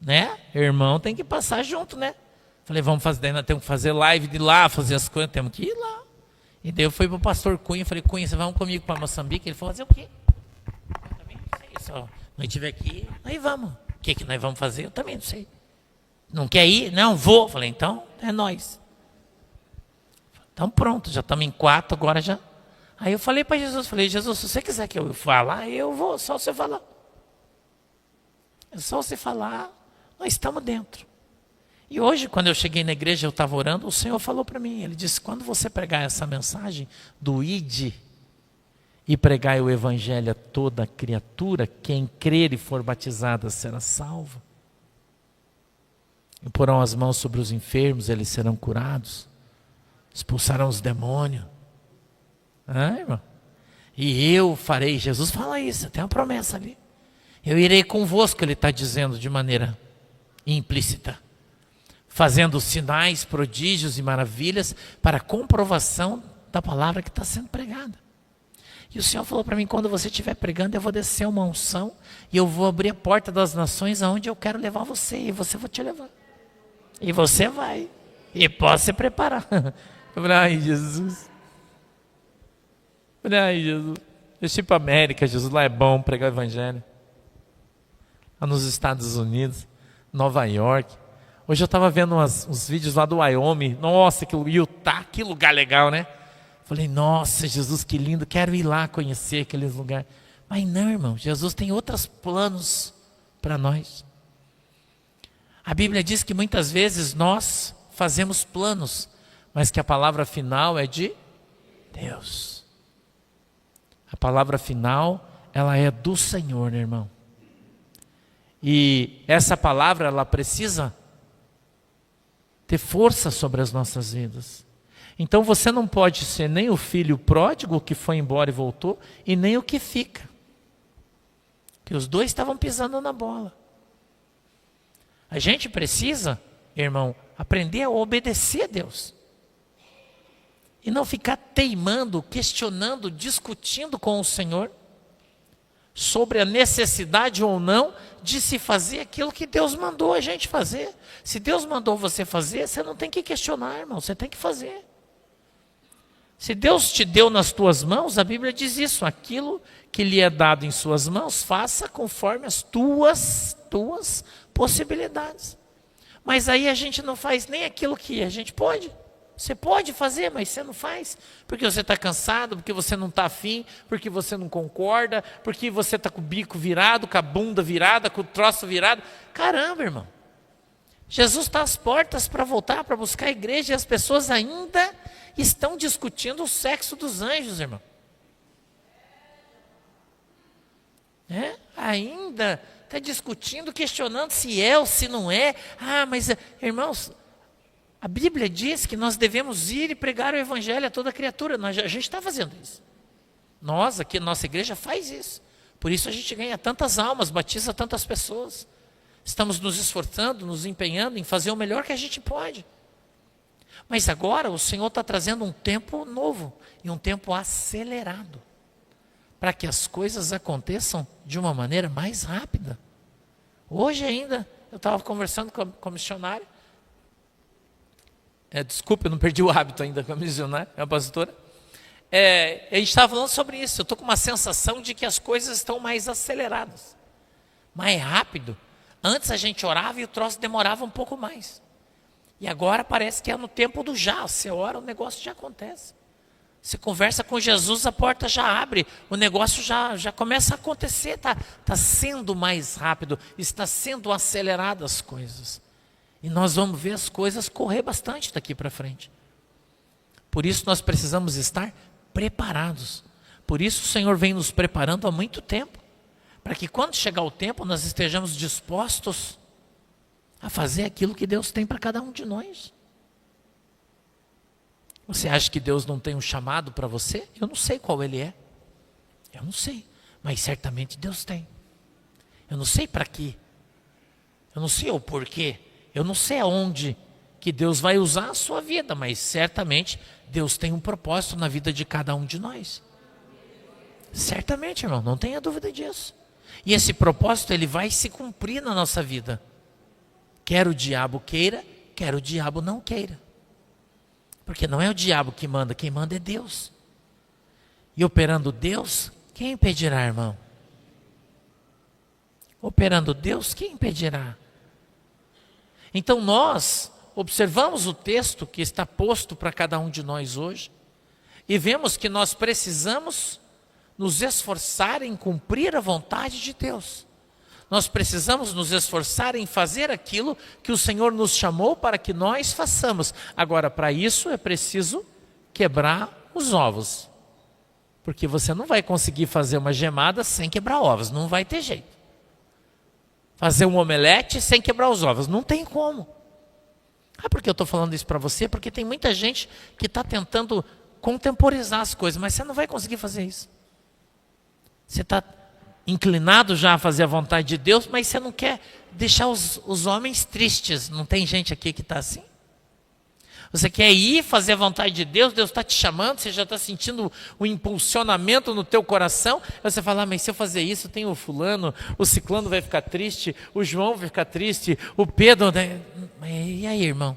Né? Irmão tem que passar junto, né? Falei, vamos fazer, daí nós temos que fazer live de lá, fazer as coisas, temos que ir lá. E daí eu fui pro pastor Cunha, falei, Cunha, você vai comigo para Moçambique? Ele falou, fazer o quê? Eu também não sei, só nós tiver aqui, aí vamos. O que nós vamos fazer? Eu também não sei. Não quer ir? Não, vou. Falei, então, é nós. Então pronto, já estamos em 4, agora já. Aí eu falei para Jesus, falei, Jesus, se você quiser que eu falar, eu vou, só você falar. É só você falar, nós estamos dentro. E hoje, quando eu cheguei na igreja, eu estava orando, o Senhor falou para mim, Ele disse, quando você pregar essa mensagem do ide e pregar o evangelho a toda criatura, quem crer e for batizada será salvo. E porão as mãos sobre os enfermos, eles serão curados. Expulsarão os demônios. Irmão? E eu farei, Jesus fala isso, tem uma promessa ali. Eu irei convosco, Ele está dizendo de maneira implícita. fazendo sinais, prodígios e maravilhas para comprovação da palavra que está sendo pregada. E o Senhor falou para mim, quando você estiver pregando, eu vou descer uma unção e eu vou abrir a porta das nações aonde eu quero levar você, e você vai te levar. E você vai. E pode se preparar. Ai, Jesus. Ai, Jesus. Deixa eu ir para a América, Jesus, lá é bom pregar o evangelho. Lá nos Estados Unidos, Nova York. Hoje eu estava vendo uns vídeos lá do Wyoming. Nossa, que Utah, que lugar legal, né? Falei, nossa, Jesus, que lindo, quero ir lá conhecer aqueles lugares. Mas não, irmão, Jesus tem outros planos para nós. A Bíblia diz que muitas vezes nós fazemos planos, mas que a palavra final é de Deus. A palavra final, ela é do Senhor, né, irmão? E essa palavra, ela precisa ter força sobre as nossas vidas. Então você não pode ser nem o filho pródigo que foi embora e voltou, e nem o que fica. Que os dois estavam pisando na bola. A gente precisa, irmão, aprender a obedecer a Deus. E não ficar teimando, questionando, discutindo com o Senhor sobre a necessidade ou não de se fazer aquilo que Deus mandou a gente fazer. Se Deus mandou você fazer, você não tem que questionar, irmão, você tem que fazer. Se Deus te deu nas tuas mãos, a Bíblia diz isso, aquilo que lhe é dado em suas mãos, faça conforme as tuas possibilidades. Mas aí a gente não faz nem aquilo que a gente pode. Você pode fazer, mas você não faz, porque você está cansado, porque você não está afim, porque você não concorda, porque você está com o bico virado, com a bunda virada, com o troço virado. Caramba, irmão. Jesus está às portas para voltar, para buscar a igreja, e as pessoas ainda estão discutindo o sexo dos anjos, irmão. Ainda está discutindo, questionando se é ou se não é. Mas, irmãos, a Bíblia diz que nós devemos ir e pregar o evangelho a toda criatura. A gente está fazendo isso. Nós, aqui, nossa igreja faz isso. Por isso a gente ganha tantas almas, batiza tantas pessoas. Estamos nos esforçando, nos empenhando em fazer o melhor que a gente pode. Mas agora o Senhor está trazendo um tempo novo e um tempo acelerado, para que as coisas aconteçam de uma maneira mais rápida. Hoje ainda, eu estava conversando com a missionária. Desculpa, eu não perdi o hábito ainda com a missionária, a pastora. A gente estava falando sobre isso. Eu estou com uma sensação de que as coisas estão mais aceleradas, mais rápido. Antes a gente orava e o troço demorava um pouco mais. E agora parece que é no tempo do já. Você ora, o negócio já acontece. Você conversa com Jesus, a porta já abre. O negócio já começa a acontecer. Está sendo mais rápido. Está sendo aceleradas as coisas. E nós vamos ver as coisas correr bastante daqui para frente. Por isso nós precisamos estar preparados. Por isso o Senhor vem nos preparando há muito tempo. Para que quando chegar o tempo, nós estejamos dispostos a fazer aquilo que Deus tem para cada um de nós. Você acha que Deus não tem um chamado para você? Eu não sei qual ele é. Eu não sei. Mas certamente Deus tem. Eu não sei para quê. Eu não sei o porquê. Eu não sei aonde que Deus vai usar a sua vida. Mas certamente Deus tem um propósito na vida de cada um de nós. Certamente, irmão. Não tenha dúvida disso. E esse propósito ele vai se cumprir na nossa vida. Quer o diabo queira, quer o diabo não queira. Porque não é o diabo que manda, quem manda é Deus. E operando Deus, quem impedirá, irmão? Operando Deus, quem impedirá? Então nós observamos o texto que está posto para cada um de nós hoje e vemos que nós precisamos nos esforçar em cumprir a vontade de Deus. Nós precisamos nos esforçar em fazer aquilo que o Senhor nos chamou para que nós façamos. Agora, para isso é preciso quebrar os ovos. Porque você não vai conseguir fazer uma gemada sem quebrar ovos, não vai ter jeito. Fazer um omelete sem quebrar os ovos, não tem como. Por que eu estou falando isso para você? Porque tem muita gente que está tentando contemporizar as coisas, mas você não vai conseguir fazer isso. Você está inclinado já a fazer a vontade de Deus, mas você não quer deixar os homens tristes. Não tem gente aqui que está assim? Você quer ir fazer a vontade de Deus, Deus está te chamando, você já está sentindo o impulsionamento no teu coração, aí você fala, mas se eu fazer isso, tem o fulano, o ciclano vai ficar triste, o João vai ficar triste, o Pedro... E aí, irmão?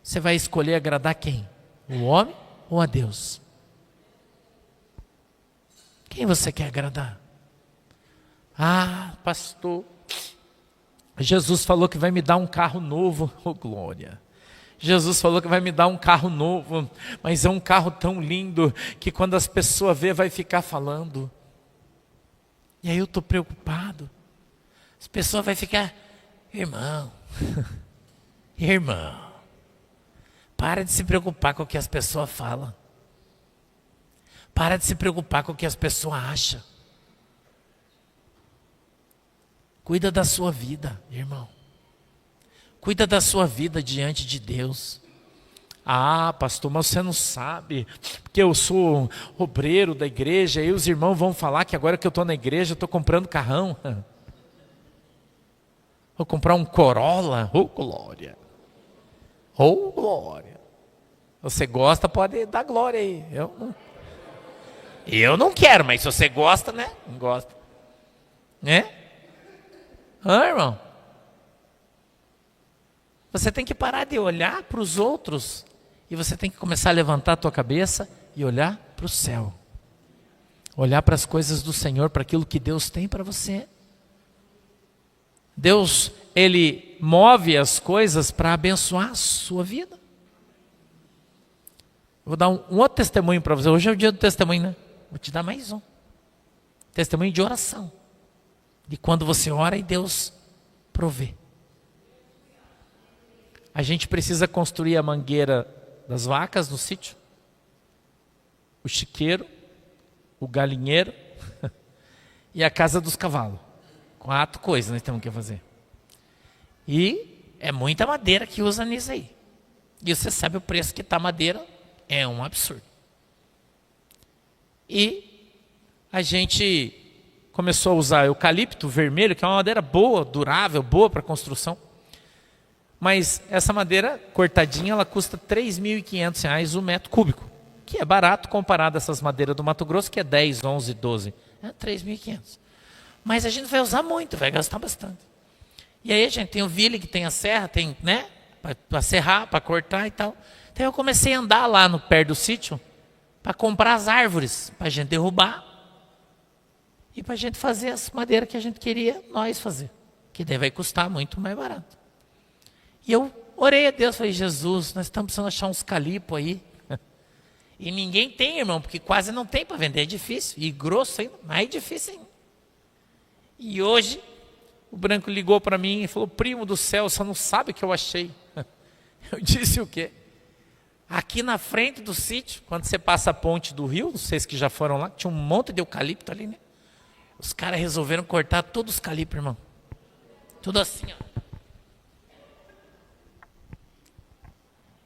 Você vai escolher agradar quem? O homem ou a Deus? Quem você quer agradar? Ah, pastor, Jesus falou que vai me dar um carro novo. Oh, glória! Jesus falou que vai me dar um carro novo, mas é um carro tão lindo que quando as pessoas verem vai ficar falando. E aí eu estou preocupado. As pessoas vão ficar, irmão, irmão, para de se preocupar com o que as pessoas falam. Para de se preocupar com o que as pessoas acham. Cuida da sua vida, irmão. Cuida da sua vida diante de Deus. Ah, pastor, mas você não sabe, porque eu sou obreiro da igreja, e os irmãos vão falar que agora que eu estou na igreja, eu estou comprando carrão. Vou comprar um Corolla. Oh, glória! Oh, glória! Você gosta, pode dar glória aí. Eu não quero, mas se você gosta, né? Não gosta. Né? Ah, irmão? Você tem que parar de olhar para os outros e você tem que começar a levantar a tua cabeça e olhar para o céu. Olhar para as coisas do Senhor, para aquilo que Deus tem para você. Deus, Ele move as coisas para abençoar a sua vida. Vou dar um outro testemunho para você. Hoje é o dia do testemunho, né? Vou te dar mais um. Testemunho de oração. De quando você ora e Deus provê. A gente precisa construir a mangueira das vacas no sítio, o chiqueiro, o galinheiro e a casa dos cavalos. 4 coisas nós temos que fazer. E é muita madeira que usa nisso aí. E você sabe o preço que está a madeira, é um absurdo. E a gente começou a usar eucalipto vermelho, que é uma madeira boa, durável, boa para construção. Mas essa madeira cortadinha, ela custa R$3.500 o metro cúbico, que é barato comparado a essas madeiras do Mato Grosso, que é 10, 11, 12. É 3.500. Mas a gente vai usar muito, vai gastar bastante. E aí a gente tem o vile, que tem a serra, tem, né, para serrar, para cortar e tal. Então eu comecei a andar lá no perto do sítio, para comprar as árvores, para a gente derrubar, e para a gente fazer as madeiras que a gente queria nós fazer, que daí vai custar muito mais barato. E eu orei a Deus, falei, Jesus, nós estamos precisando achar uns calipos aí. E ninguém tem, irmão, porque quase não tem para vender, é difícil. E grosso ainda, mais difícil ainda. E hoje, o Branco ligou para mim e falou, primo do céu, você não sabe o que eu achei. Eu disse o quê? Aqui na frente do sítio, quando você passa a ponte do rio, vocês que já foram lá, tinha um monte de eucalipto ali, né? Os caras resolveram cortar todos os calipos, irmão. Tudo assim, ó.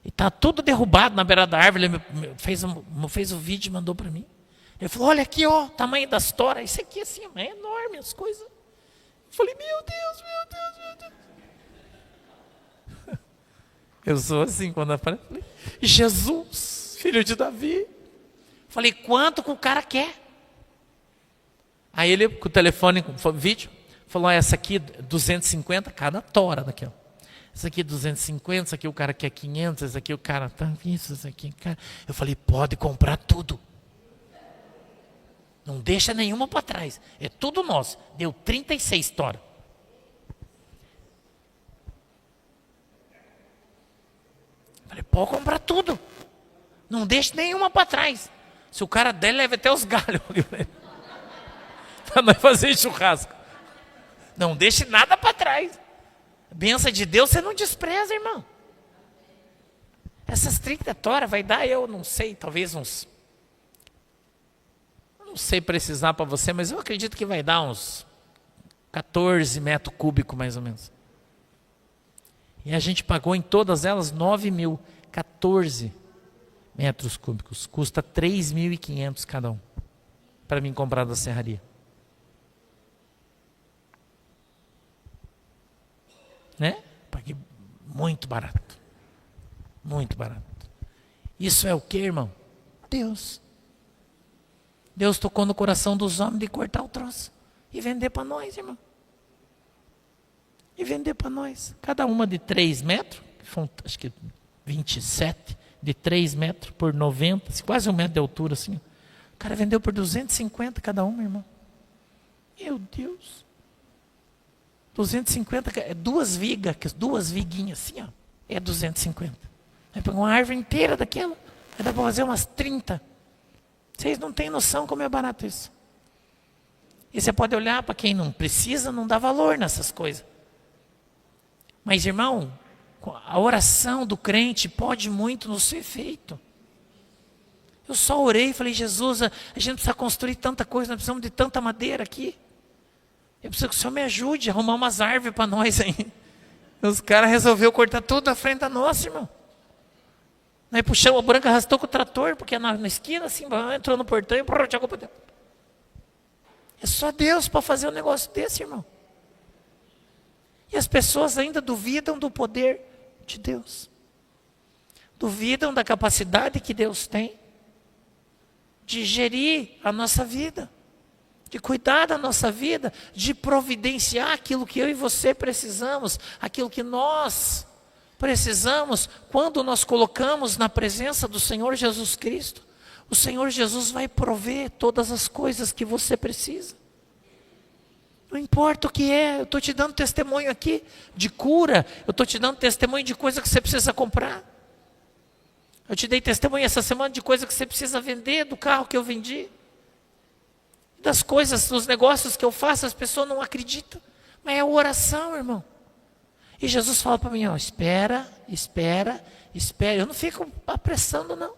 E tá tudo derrubado na beira da árvore. Ele fez o vídeo e mandou para mim. Ele falou, olha aqui, ó, tamanho das toras. Isso aqui assim, é enorme as coisas. Eu falei, meu Deus, meu Deus, meu Deus. Eu sou assim quando aparece. Jesus, filho de Davi. Falei, quanto que o cara quer? Aí ele, com o telefone, com o vídeo, falou, essa aqui 250 cada tora daquela. Essa aqui 250, essa aqui o cara quer 500, essa aqui o cara tá isso, essa aqui, cara. Eu falei, pode comprar tudo. Não deixa nenhuma para trás. É tudo nosso. Deu 36 tora. Eu falei, pode comprar tudo. Não deixa nenhuma para trás. Se o cara der, leva até os galhos. Para nós fazer churrasco. Não deixe nada para trás. Benção de Deus você não despreza, irmão. Essas 30 toras vai dar, eu não sei, talvez uns... Não sei precisar para você, mas eu acredito que vai dar uns 14 metros cúbicos mais ou menos. E a gente pagou em todas elas 9 mil, 14 metros cúbicos. Custa 3.500 cada um. Para mim comprar da serraria. né? Paguei muito barato. Muito barato. Isso é o que, irmão? Deus. Deus tocou no coração dos homens de cortar o troço e vender para nós, irmão. E vender para nós. Cada uma de 3 metros, acho que 27, de 3 metros por 90, quase 1 metro de altura, assim. O cara vendeu por 250 cada uma, irmão. Meu Deus. 250, é 2 vigas, 2 viguinhas assim, ó. É 250. Vai pegar uma árvore inteira daquela, vai dar para fazer umas 30. Vocês não têm noção como é barato isso. E você pode olhar para quem não precisa, não dá valor nessas coisas. Mas, irmão, a oração do crente pode muito nos ser feito. Eu só orei e falei, Jesus, a gente precisa construir tanta coisa, nós precisamos de tanta madeira aqui. Eu preciso que o Senhor me ajude a arrumar umas árvores para nós aí. Os caras resolveram cortar tudo à frente da nossa, irmão. Aí puxamos, a branca arrastou com o trator, porque na esquina, assim, entrou no portão e jogou para dentro. É só Deus para fazer um negócio desse, irmão. E as pessoas ainda duvidam do poder de Deus. Duvidam da capacidade que Deus tem de gerir a nossa vida, de cuidar da nossa vida, de providenciar aquilo que eu e você precisamos, aquilo que nós precisamos, quando nós colocamos na presença do Senhor Jesus Cristo. O Senhor Jesus vai prover todas as coisas que você precisa. Não importa o que é, eu estou te dando testemunho aqui de cura, eu estou te dando testemunho de coisa que você precisa comprar. Eu te dei testemunho essa semana de coisa que você precisa vender, do carro que eu vendi. Das coisas, dos negócios que eu faço, as pessoas não acreditam. Mas é oração, irmão. E Jesus fala para mim, ó, espera. Eu não fico apressando, não.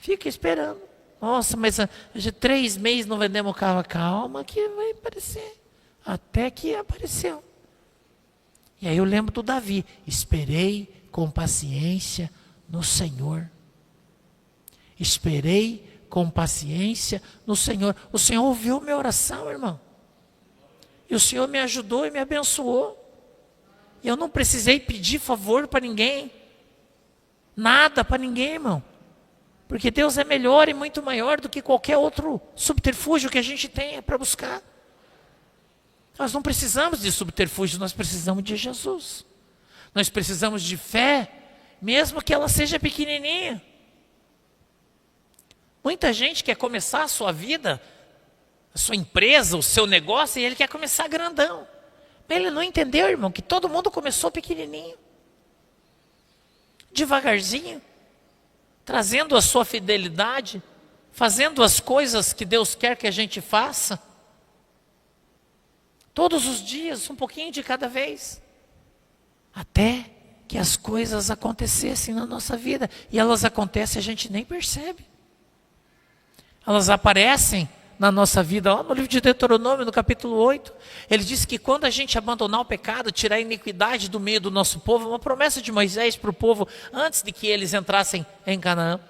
Fica esperando. Nossa, mas já 3 meses não vendemos o carro. Calma que vai aparecer. Até que apareceu. E aí eu lembro do Davi. Esperei com paciência no Senhor. Esperei com paciência no Senhor. O Senhor ouviu minha oração, irmão. E o Senhor me ajudou e me abençoou. E eu não precisei pedir favor para ninguém. Nada para ninguém, irmão. Porque Deus é melhor e muito maior do que qualquer outro subterfúgio que a gente tenha para buscar. Nós não precisamos de subterfúgio, nós precisamos de Jesus. Nós precisamos de fé, mesmo que ela seja pequenininha. Muita gente quer começar a sua vida, a sua empresa, o seu negócio, e ele quer começar grandão. Mas ele não entendeu, irmão, que todo mundo começou pequenininho. Devagarzinho, trazendo a sua fidelidade, fazendo as coisas que Deus quer que a gente faça. Todos os dias, um pouquinho de cada vez. Até que as coisas acontecessem na nossa vida. E elas acontecem, a gente nem percebe. Elas aparecem na nossa vida. Ó, no livro de Deuteronômio, no capítulo 8, ele diz que quando a gente abandonar o pecado, tirar a iniquidade do meio do nosso povo, uma promessa de Moisés para o povo, antes de que eles entrassem em Canaã.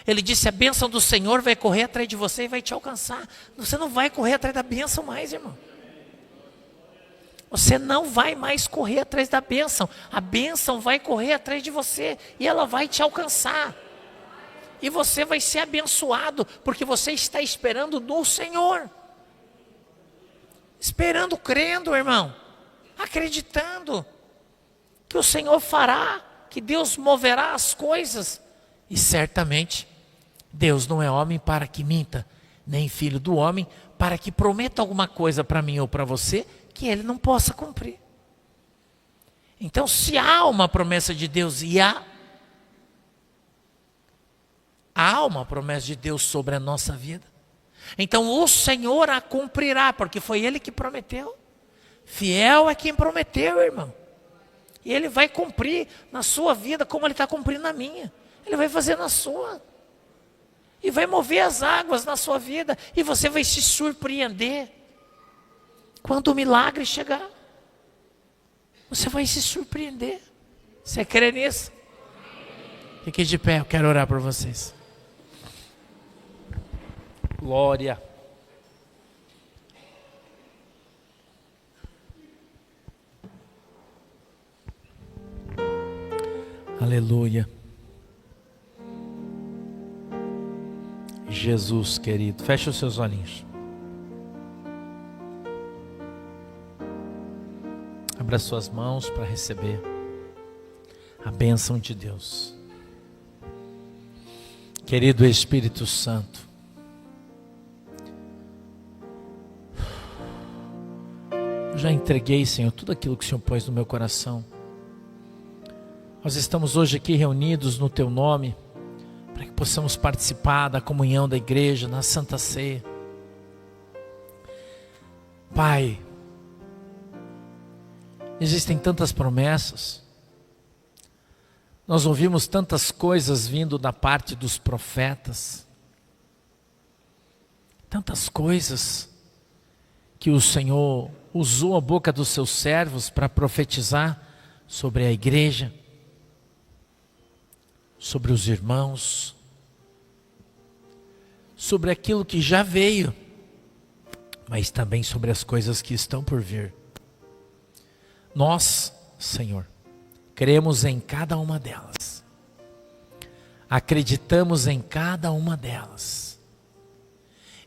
Ele disse, a bênção do Senhor vai correr atrás de você e vai te alcançar. Você não vai correr atrás da bênção mais, irmão. Você não vai mais correr atrás da bênção. A bênção vai correr atrás de você e ela vai te alcançar. E você vai ser abençoado, porque você está esperando no Senhor. Esperando, crendo, irmão. Acreditando que o Senhor fará, que Deus moverá as coisas. E certamente, Deus não é homem para que minta, nem filho do homem para que prometa alguma coisa para mim ou para você, que Ele não possa cumprir. Então, se há uma promessa de Deus, e há uma promessa de Deus sobre a nossa vida, então o Senhor a cumprirá, porque foi Ele que prometeu. Fiel é quem prometeu, irmão. E Ele vai cumprir na sua vida como Ele está cumprindo na minha. Ele vai fazer na sua. E vai mover as águas na sua vida. E você vai se surpreender. Quando o milagre chegar, você vai se surpreender. Você crê nisso? Fique de pé, eu quero orar por vocês. Glória. Aleluia. Jesus querido, feche os seus olhinhos. Abra suas mãos para receber a bênção de Deus. Querido Espírito Santo, eu já entreguei, Senhor, tudo aquilo que o Senhor pôs no meu coração. Nós estamos hoje aqui reunidos no Teu nome, para que possamos participar da comunhão da igreja, na Santa Ceia. Pai, existem tantas promessas, nós ouvimos tantas coisas vindo da parte dos profetas, tantas coisas que o Senhor usou a boca dos seus servos para profetizar sobre a igreja, sobre os irmãos, sobre aquilo que já veio, mas também sobre as coisas que estão por vir. Nós, Senhor, cremos em cada uma delas, acreditamos em cada uma delas,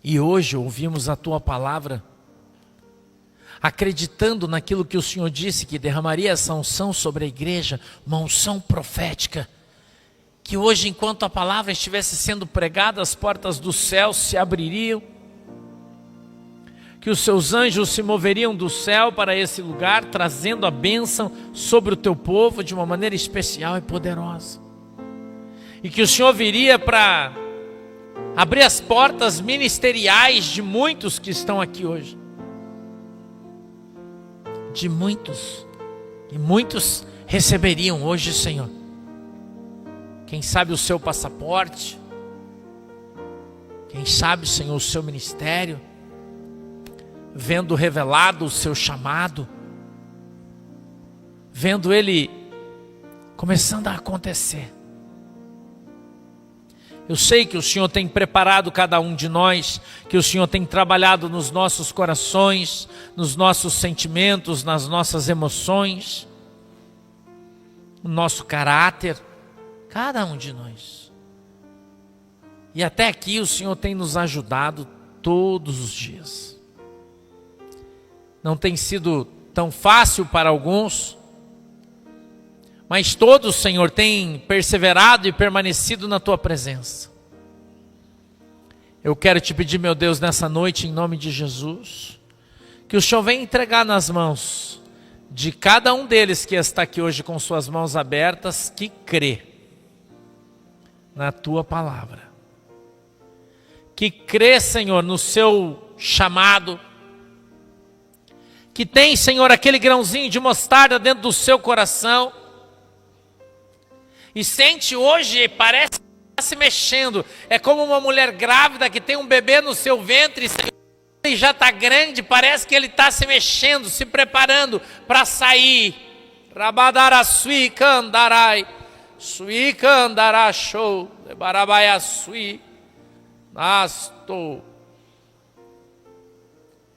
e hoje ouvimos a Tua palavra, acreditando naquilo que o Senhor disse, que derramaria essa unção sobre a igreja, uma unção profética, que hoje, enquanto a palavra estivesse sendo pregada, as portas do céu se abririam, que os seus anjos se moveriam do céu para esse lugar, trazendo a bênção sobre o teu povo de uma maneira especial e poderosa, e que o Senhor viria para abrir as portas ministeriais de muitos que estão aqui hoje, de muitos, e muitos receberiam hoje, Senhor, quem sabe o seu passaporte, quem sabe, Senhor, o seu ministério, vendo revelado o seu chamado, vendo ele começando a acontecer. Eu sei que o Senhor tem preparado cada um de nós, que o Senhor tem trabalhado nos nossos corações, nos nossos sentimentos, nas nossas emoções, no nosso caráter, cada um de nós. E até aqui o Senhor tem nos ajudado todos os dias. Não tem sido tão fácil para alguns, mas todos, Senhor, têm perseverado e permanecido na Tua presença. Eu quero te pedir, meu Deus, nessa noite, em nome de Jesus, que o Senhor venha entregar nas mãos de cada um deles que está aqui hoje com suas mãos abertas, que crê na Tua palavra, que crê, Senhor, no seu chamado, que tem, Senhor, aquele grãozinho de mostarda dentro do seu coração, e sente hoje, parece que está se mexendo, é como uma mulher grávida que tem um bebê no seu ventre, Senhor, e já está grande, parece que ele está se mexendo, se preparando para sair. Rabadarasui candarai, sui candarachou, lebarabaiasui, nasto.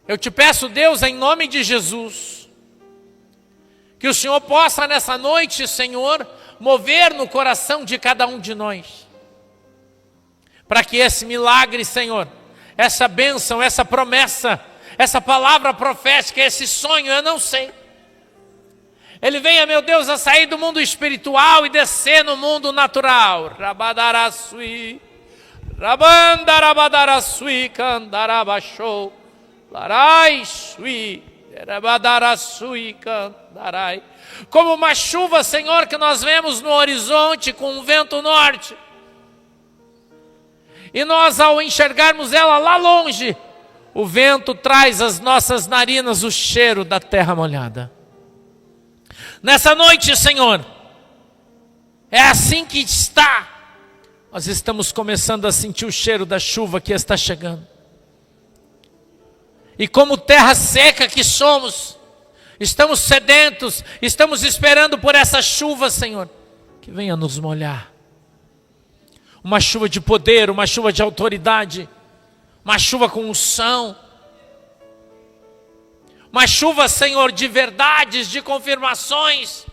Eu te peço, Deus, em nome de Jesus, que o Senhor possa nessa noite, Senhor, mover no coração de cada um de nós, para que esse milagre, Senhor, essa bênção, essa promessa, essa palavra profética, esse sonho, eu não sei, ele venha, meu Deus, a sair do mundo espiritual e descer no mundo natural. Rabadarasui, rabandarabadarassui, candarabachou, larai sui, rabadarasui, candarai. Como uma chuva, Senhor, que nós vemos no horizonte com um vento norte, e nós, ao enxergarmos ela lá longe, o vento traz às nossas narinas o cheiro da terra molhada. Nessa noite, Senhor, é assim que está. Nós estamos começando a sentir o cheiro da chuva que está chegando. E como terra seca que somos, estamos sedentos, estamos esperando por essa chuva, Senhor, que venha nos molhar. Uma chuva de poder, uma chuva de autoridade, uma chuva com unção, uma chuva, Senhor, de verdades, de confirmações,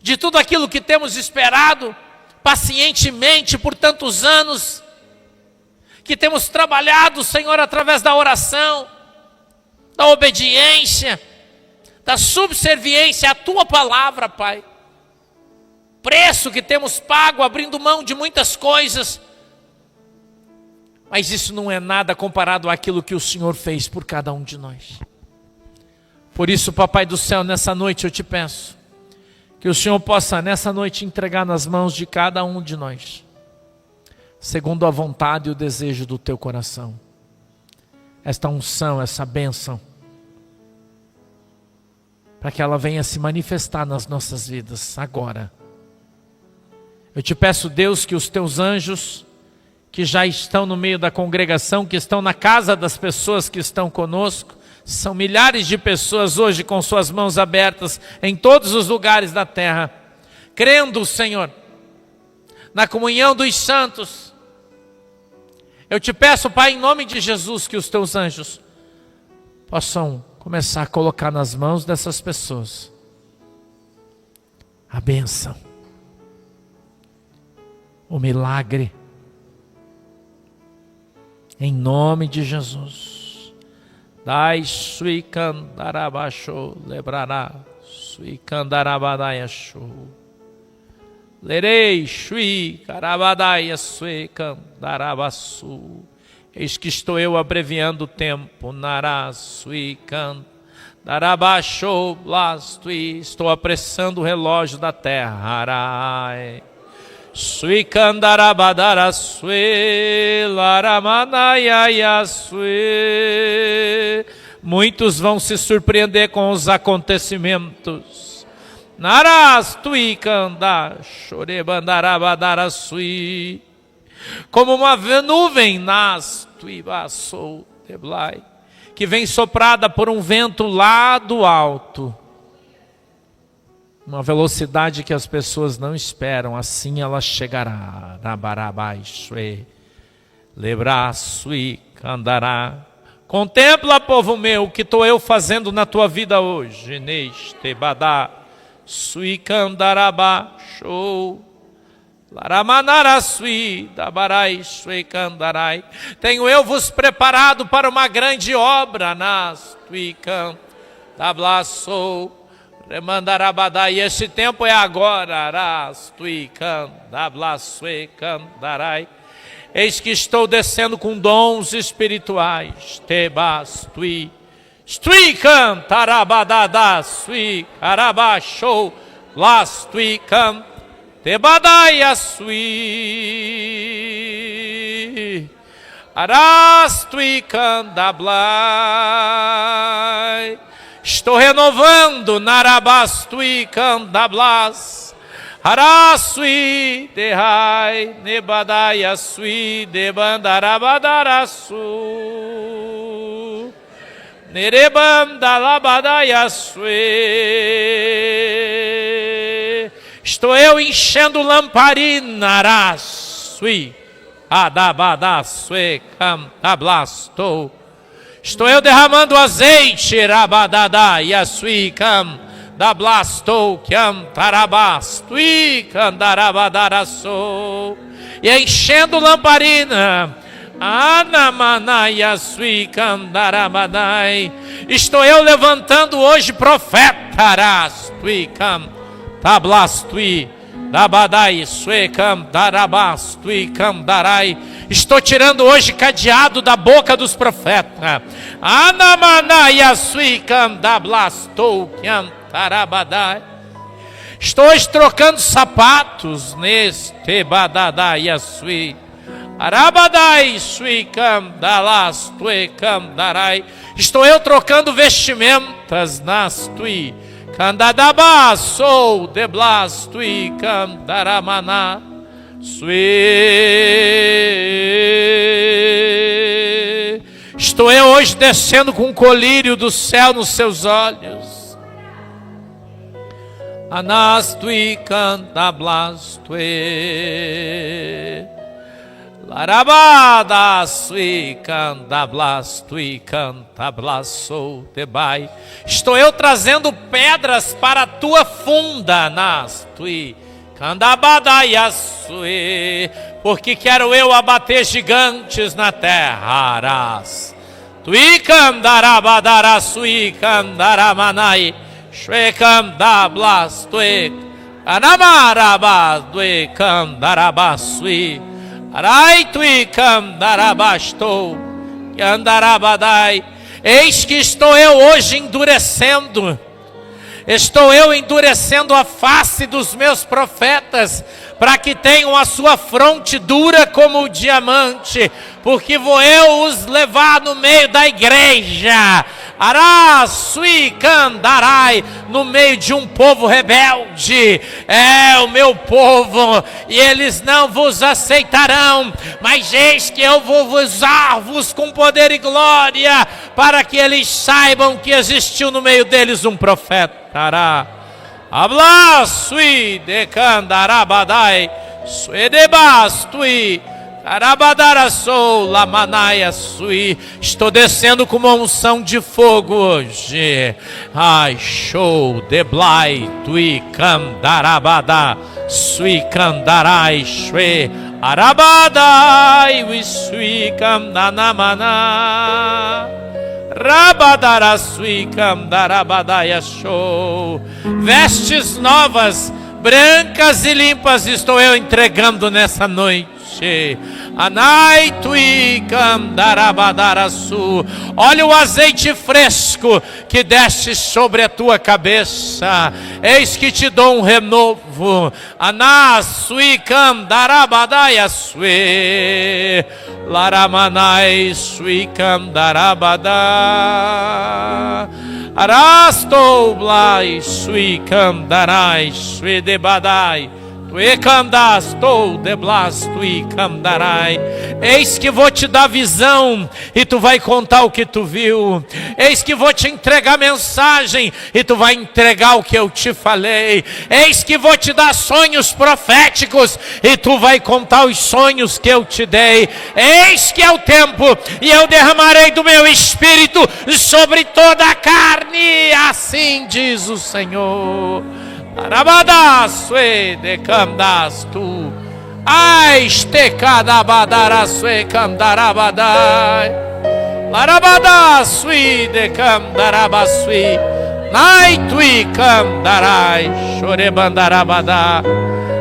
de tudo aquilo que temos esperado pacientemente por tantos anos, que temos trabalhado, Senhor, através da oração, da obediência, da subserviência à Tua palavra, Pai. Preço que temos pago abrindo mão de muitas coisas, mas isso não é nada comparado àquilo que o Senhor fez por cada um de nós. Por isso, Papai do céu, nessa noite eu te peço que o Senhor possa nessa noite entregar nas mãos de cada um de nós, segundo a vontade e o desejo do teu coração, esta unção, essa bênção, para que ela venha se manifestar nas nossas vidas agora. Eu te peço, Deus, que os teus anjos, que já estão no meio da congregação, que estão na casa das pessoas que estão conosco, são milhares de pessoas hoje com suas mãos abertas em todos os lugares da terra, crendo, Senhor, na comunhão dos santos. Eu te peço, Pai, em nome de Jesus, que os teus anjos possam começar a colocar nas mãos dessas pessoas a bênção, o milagre, em nome de Jesus. Dai sui candarabasho lebrará, sui candarabadaiacho. Lerei sui carabadaia sui candarabaçu. Eis que estou eu abreviando o tempo, nará sui candarabacho blastui. Estou apressando o relógio da terra, arai. Sui candarabadara sui laramanaya sui. Muitos vão se surpreender com os acontecimentos. Naras tui canda chorebandarabadara sui. Como uma nuvem nas tui baçou deblai, que vem soprada por um vento lá do alto, uma velocidade que as pessoas não esperam, assim ela chegará. Contempla, povo meu, o que estou eu fazendo na tua vida hoje. Neste badá, sui candarabá, show. Laramanara sui, dabarai, sui candarai. Tenho eu vos preparado para uma grande obra, nas tui candablá, remandarabadá, e esse tempo é agora, arás, tui candablá, candarai. Eis que estou descendo com dons espirituais, tebas, tui, stui cantarabadá, sui, carabachou, las, tui can, tebadaia, sui, arás, tui candablai. Estou renovando, narabastui candablas, harasui derrai, nebadaiasui debandarabadarasu, nerebandalabadaiasui. Estou eu enchendo lamparina, arasui, adabadasui candablastou. Estou eu derramando azeite, rabadadá, yasui cam, da blastou, kiam, tarabas, tui, candarabadaraçou, e enchendo lamparina, anamanai, yasui, candarabadai. Estou eu levantando hoje profetas, tui, cam, tablas, tui, dabadai, sui, cam, darabas, tui, cam, darai. Estou tirando hoje cadeado da boca dos profetas. Anamanaya suikam dablastou tarabadai. Estou hoje trocando sapatos neste badadai sui. Arabadai suikam dalas tuikam darai. Estou eu trocando vestimentas nas tui. Candadabá sou deblas tuikam daramana. Estou eu hoje descendo com um colírio do céu nos seus olhos. Anastui cantablastui. Larabada sui candablas tui cantablaçou tebai. Estou eu trazendo pedras para a tua funda nas tui candabadaiaçui, porque quero eu abater gigantes na terra. Aras tui candarabadaraçui candaramanai shue candablas tui anamarabadui candarabasui. Araitui candarabastou, candarabadai. Eis que estou eu hoje endurecendo. Estou eu endurecendo a face dos meus profetas, para que tenham a sua fronte dura como o diamante, porque vou eu os levar no meio da igreja. Arasui candarai, no meio de um povo rebelde. É o meu povo, e eles não vos aceitarão, mas eis que eu vou usar-vos com poder e glória, para que eles saibam que existiu no meio deles um profeta. Ablasui de candarabadai, suedebastui, carabadaraçou, lamanaia sui. Estou descendo com uma unção de fogo hoje. Ai, show, deblai, tui, candarabada, sui, candarai, shue, arabadai, wisui, candanamana. Rabadarasui candarabadaia show. Vestes novas, brancas e limpas estou eu entregando nessa noite. Anaitui candarabadaraçu. Olha o azeite fresco que desce sobre a tua cabeça. Eis que te dou um renovo. Anasui candarabadaia sui. Laramanai sui candarabada. Arastou blai sui candarai sui debadai. Tui candastou deblas tui candarai. Eis que vou te dar visão e tu vai contar o que tu viu. Eis que vou te entregar mensagem e tu vai entregar o que eu te falei. Eis que vou te dar sonhos proféticos e tu vai contar os sonhos que eu te dei. Eis que é o tempo e eu derramarei do meu espírito sobre toda a carne, assim diz o Senhor. Arabadasue de candastu, ai estecadabadarasue candarabadai, larabadasui de candarabasui, naitui candarai, chorebandarabadá.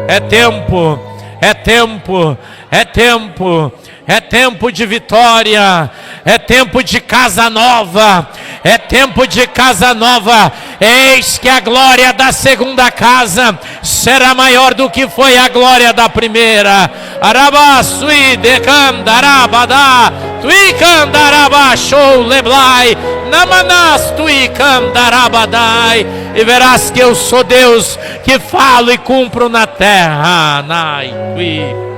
É tempo, é tempo, é tempo. É tempo de vitória, é tempo de casa nova, é tempo de casa nova. Eis que a glória da segunda casa será maior do que foi a glória da primeira. Arabasui de candarabadá, tui candarabachou leblai, namanas tui candarabadai. E verás que eu sou Deus que falo e cumpro na terra. Nai tui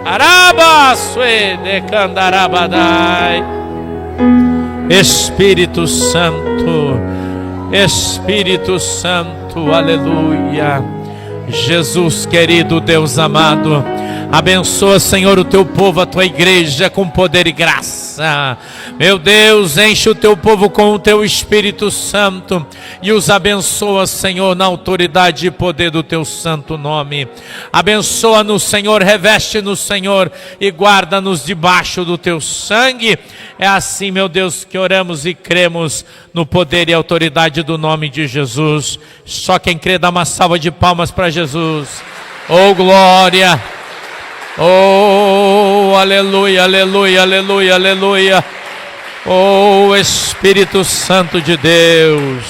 Arabasue de candarabadai. Espírito Santo, Espírito Santo, aleluia. Jesus querido, Deus amado, abençoa, Senhor, o teu povo, a tua igreja com poder e graça. Meu Deus, enche o teu povo com o teu Espírito Santo e os abençoa, Senhor, na autoridade e poder do teu santo nome. Abençoa-nos, Senhor, reveste-nos, Senhor, e guarda-nos debaixo do teu sangue. É assim, meu Deus, que oramos e cremos no poder e autoridade do nome de Jesus. Só quem crê dá uma salva de palmas para Jesus. Oh, glória! Oh, aleluia, aleluia, aleluia, aleluia. Oh, Espírito Santo de Deus.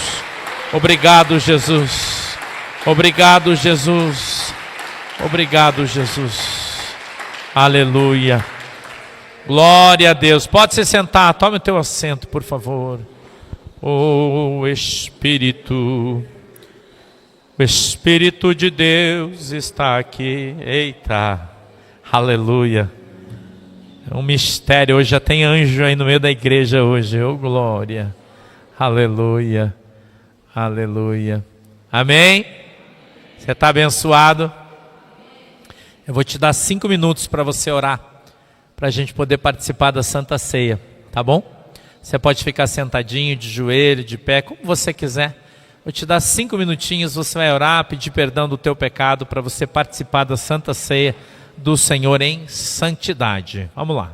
Obrigado, Jesus. Obrigado, Jesus. Obrigado, Jesus. Aleluia. Glória a Deus. Pode se sentar, tome o teu assento, por favor. Oh, Espírito. O Espírito de Deus está aqui. Eita. Aleluia. É um mistério. Hoje já tem anjo aí no meio da igreja hoje. Oh, glória. Aleluia. Aleluia. Amém? Você está abençoado? Eu vou te dar 5 minutos para você orar. para a gente poder participar da Santa Ceia, tá bom? Você pode ficar sentadinho, de joelho, de pé, como você quiser. Vou te dar 5 minutinhos, você vai orar, pedir perdão do teu pecado para você participar da Santa Ceia do Senhor em santidade. Vamos lá.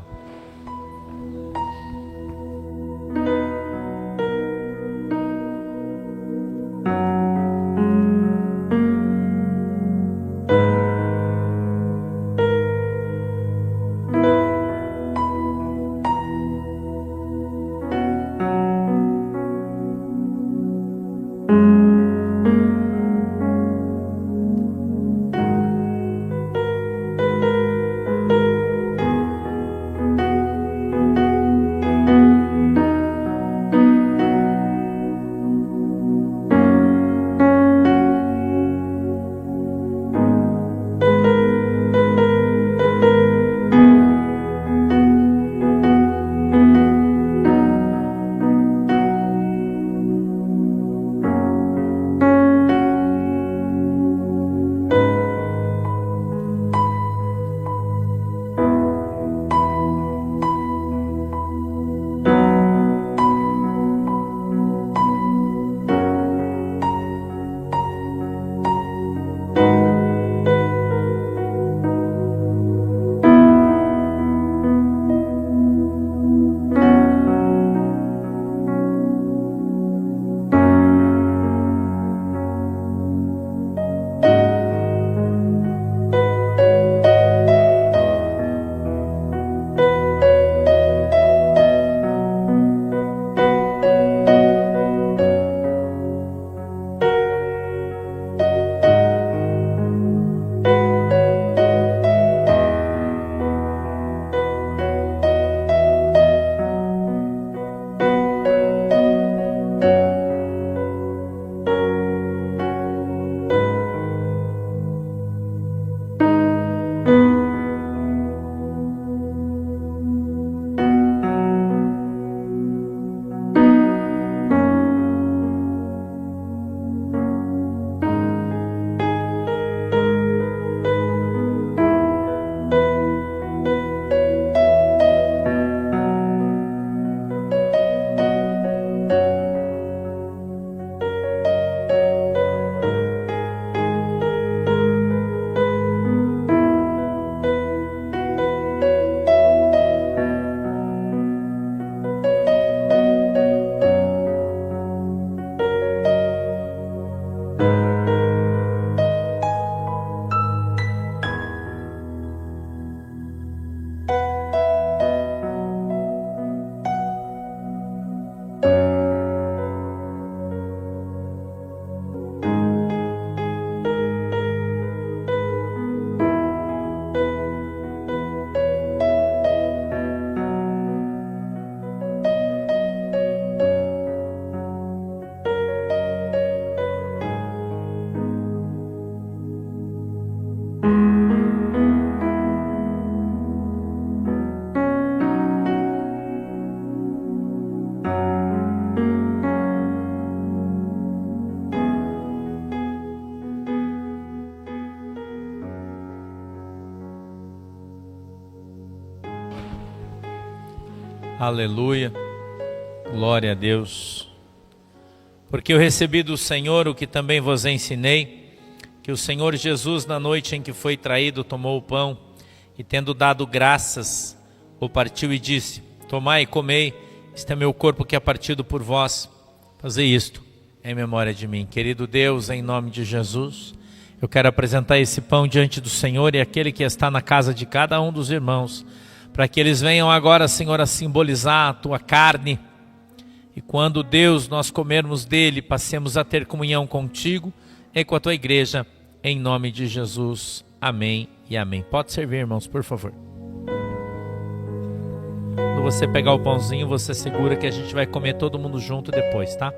Aleluia, glória a Deus. Porque eu recebi do Senhor o que também vos ensinei, que o Senhor Jesus, na noite em que foi traído, tomou o pão e, tendo dado graças, o partiu e disse: tomai e comei, este é meu corpo que é partido por vós, fazei isto em memória de mim. Querido Deus, em nome de Jesus, eu quero apresentar esse pão diante do Senhor e aquele que está na casa de cada um dos irmãos, para que eles venham agora, Senhor, a simbolizar a tua carne, e quando, Deus, nós comermos dele, passemos a ter comunhão contigo e com a tua igreja, em nome de Jesus, amém e amém. Pode servir, irmãos, por favor. Quando você pegar o pãozinho, você segura que a gente vai comer todo mundo junto depois, tá?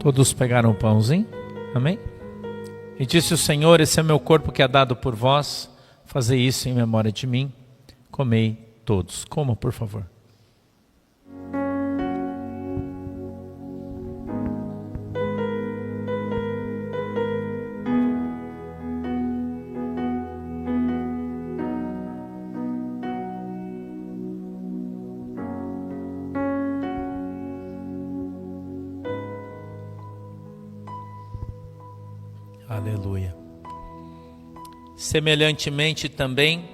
Todos pegaram o pãozinho? Amém? E disse o Senhor: esse é meu corpo que é dado por vós, fazei isso em memória de mim. Comei todos. Coma, por favor. Aleluia. Semelhantemente também,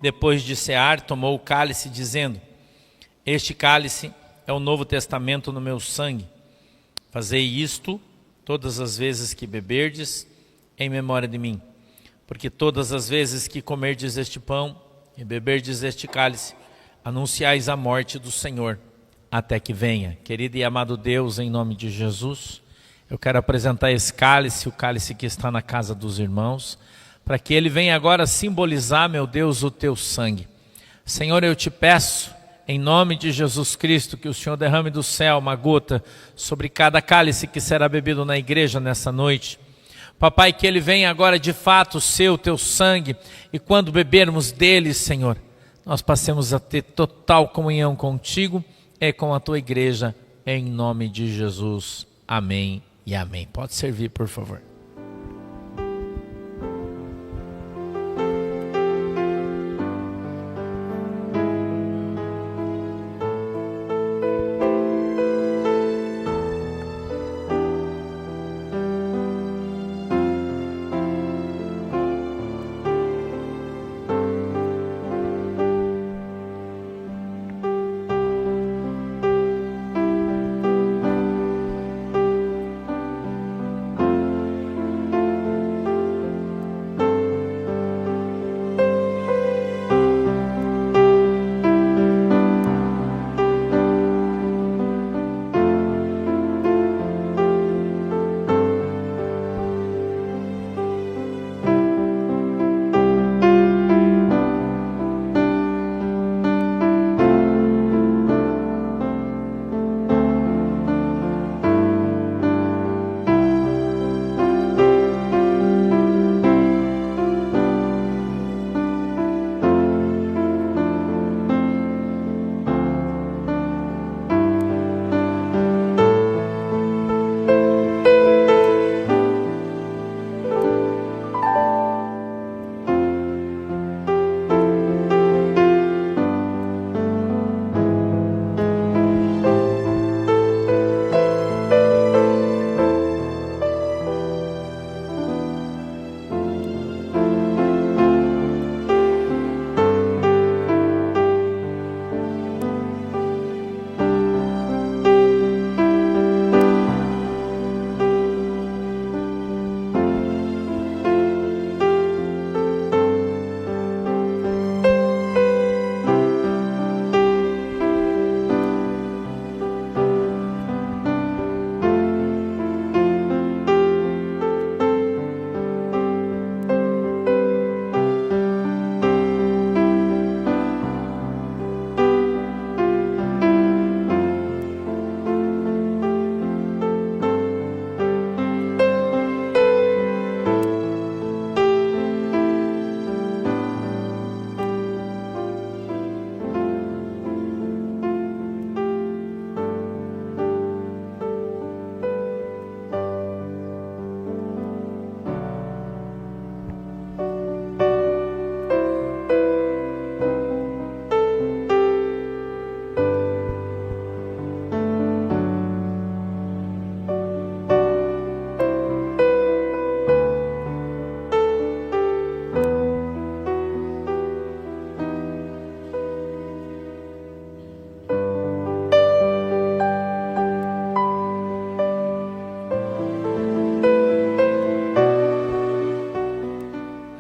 depois de cear, tomou o cálice, dizendo: este cálice é o novo testamento no meu sangue. Fazei isto todas as vezes que beberdes, em memória de mim. Porque todas as vezes que comerdes este pão e beberdes este cálice, anunciais a morte do Senhor, até que venha. Querido e amado Deus, em nome de Jesus, eu quero apresentar esse cálice, o cálice que está na casa dos irmãos, para que ele venha agora simbolizar, meu Deus, o teu sangue. Senhor, eu te peço, em nome de Jesus Cristo, que o Senhor derrame do céu uma gota sobre cada cálice que será bebido na igreja nessa noite. Papai, que ele venha agora de fato ser o teu sangue, e quando bebermos dele, Senhor, nós passemos a ter total comunhão contigo e com a tua igreja, em nome de Jesus. Amém e amém. Pode servir, por favor.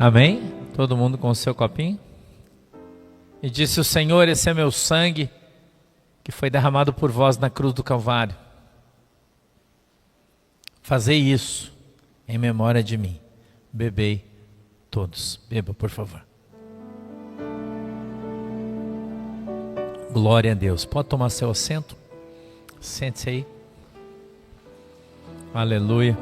Amém? Todo mundo com o seu copinho? E disse o Senhor: esse é meu sangue, que foi derramado por vós na cruz do Calvário. Fazei isso em memória de mim. Bebei todos. Beba, por favor. Glória a Deus. Pode tomar seu assento? Sente-se aí. Aleluia.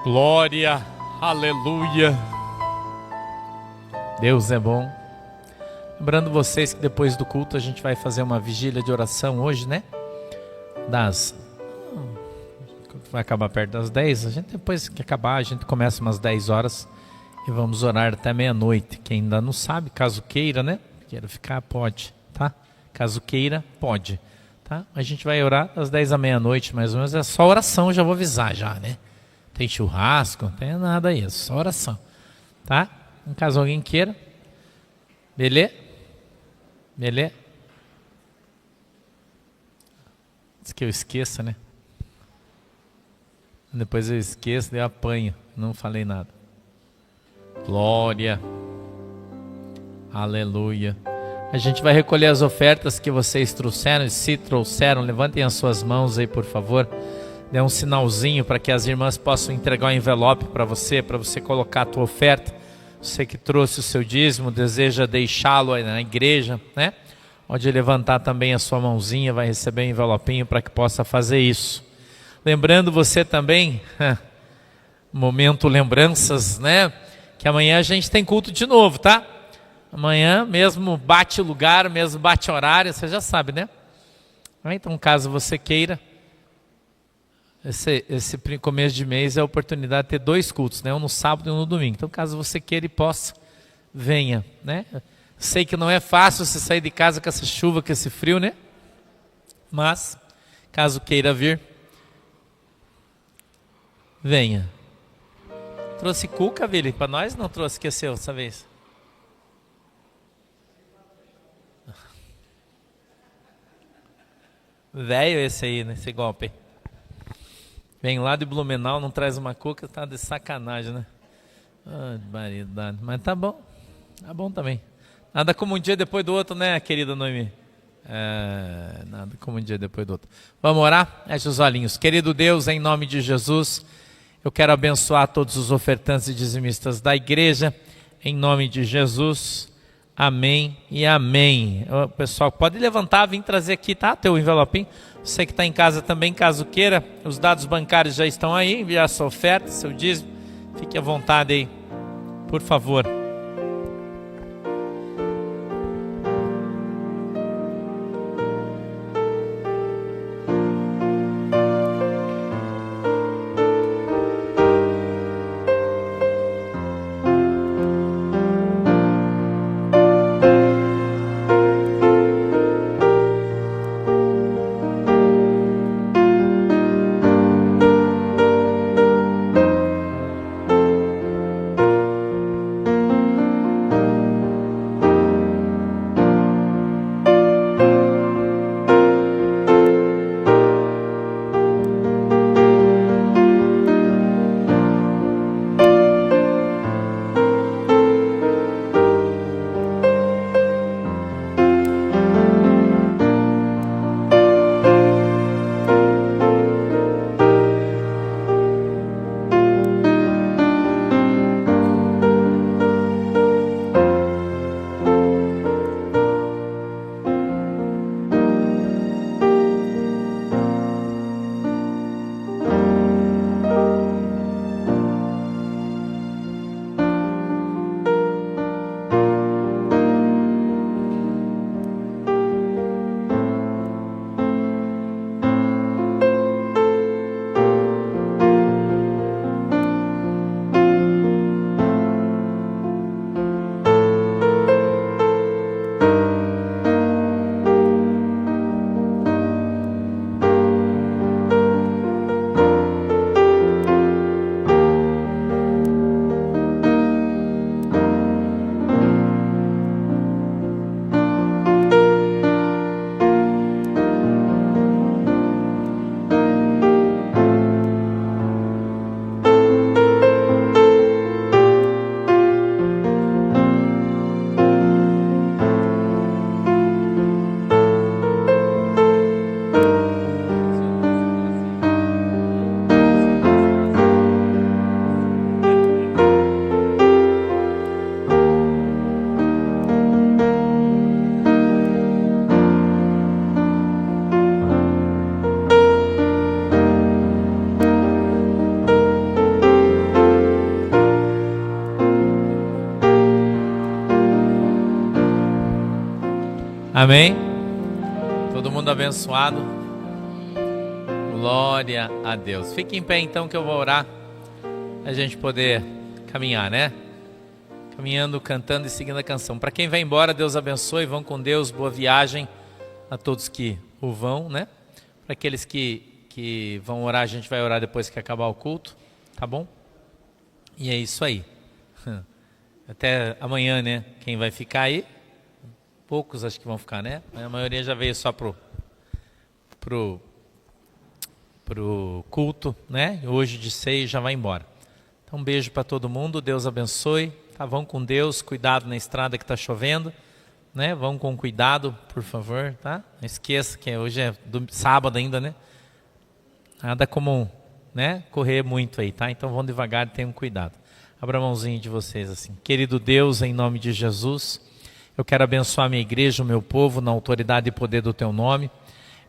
Glória, aleluia. Deus é bom. Lembrando vocês que depois do culto a gente vai fazer uma vigília de oração hoje, né? Vai acabar perto das 10. A gente, depois que acabar, a gente começa umas 10 horas e vamos orar até meia-noite. Quem ainda não sabe, caso queira, né? Queira ficar, pode, tá? Caso queira, pode, tá? A gente vai orar das 10 à meia-noite, mais ou menos. É só oração, já vou avisar já, né? Tem churrasco, não tem nada aí, é só oração, tá? Em caso alguém queira. Beleza? Beleza? Diz que eu esqueça, né? Depois eu esqueço, daí eu apanho. Não falei nada. Glória. Aleluia. A gente vai recolher as ofertas que vocês trouxeram. E se trouxeram, levantem as suas mãos aí, por favor. Dê um sinalzinho para que as irmãs possam entregar um envelope para você colocar a tua oferta. Você que trouxe o seu dízimo, deseja deixá-lo aí na igreja, né? Pode levantar também a sua mãozinha, vai receber um envelopinho para que possa fazer isso. Lembrando você também, momento lembranças, né? Que amanhã a gente tem culto de novo, tá? Amanhã mesmo bate lugar, mesmo bate horário, você já sabe, né? Então, caso você queira, esse começo de mês é a oportunidade de ter 2 cultos, né? Um no sábado e um no domingo. Então, caso você queira e possa, venha, né? Sei que não é fácil você sair de casa com essa chuva, com esse frio, né? Mas, caso queira vir, venha. Trouxe cuca, Vili, para nós? Não trouxe, esqueceu dessa vez? Velho esse aí, né? Esse golpe. Vem lá de Blumenau, não traz uma cuca, tá de sacanagem, né? Variedade. Mas tá bom também. Nada como um dia depois do outro, né, querida Noemi? Nada como um dia depois do outro. Vamos orar? Feche os olhinhos. Querido Deus, em nome de Jesus, eu quero abençoar todos os ofertantes e dizimistas da igreja, em nome de Jesus. Amém e amém. Pessoal, pode levantar, vim trazer aqui, tá? Teu envelopinho. Você que está em casa também, caso queira, os dados bancários já estão aí, enviar sua oferta, seu dízimo. Fique à vontade aí, por favor. Amém? Todo mundo abençoado? Glória a Deus. Fique em pé então que eu vou orar, a gente poder caminhar, né? Caminhando, cantando e seguindo a canção. Para quem vai embora, Deus abençoe, vão com Deus, boa viagem a todos que o vão, né? Para aqueles que vão orar, a gente vai orar depois que acabar o culto, tá bom? E é isso aí. Até amanhã, né? Quem vai ficar aí? Poucos acho que vão ficar, né? A maioria já veio só pro culto, né? Hoje de 6 já vai embora. Então um beijo para todo mundo, Deus abençoe. Tá, vão com Deus, cuidado na estrada que está chovendo, né? Vão com cuidado, por favor, tá? Não esqueça que hoje é sábado ainda, né? Nada como, né? Correr muito aí, tá? Então vão devagar e tenham cuidado. Abra a mãozinha de vocês assim. Querido Deus, em nome de Jesus, eu quero abençoar a minha igreja, o meu povo, na autoridade e poder do Teu nome.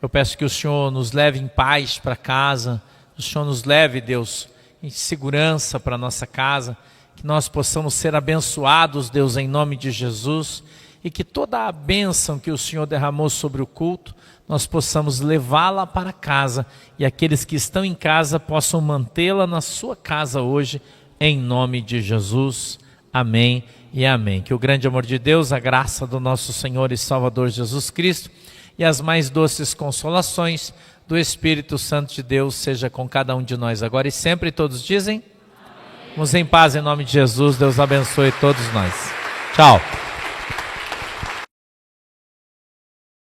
Eu peço que o Senhor nos leve em paz para casa, o Senhor nos leve, Deus, em segurança para a nossa casa, que nós possamos ser abençoados, Deus, em nome de Jesus, e que toda a bênção que o Senhor derramou sobre o culto, nós possamos levá-la para casa, e aqueles que estão em casa possam mantê-la na sua casa hoje, em nome de Jesus. Amém e amém. Que o grande amor de Deus, a graça do nosso Senhor e Salvador Jesus Cristo e as mais doces consolações do Espírito Santo de Deus seja com cada um de nós agora e sempre. Todos dizem? Amém. Vamos em paz em nome de Jesus. Deus abençoe todos nós. Tchau.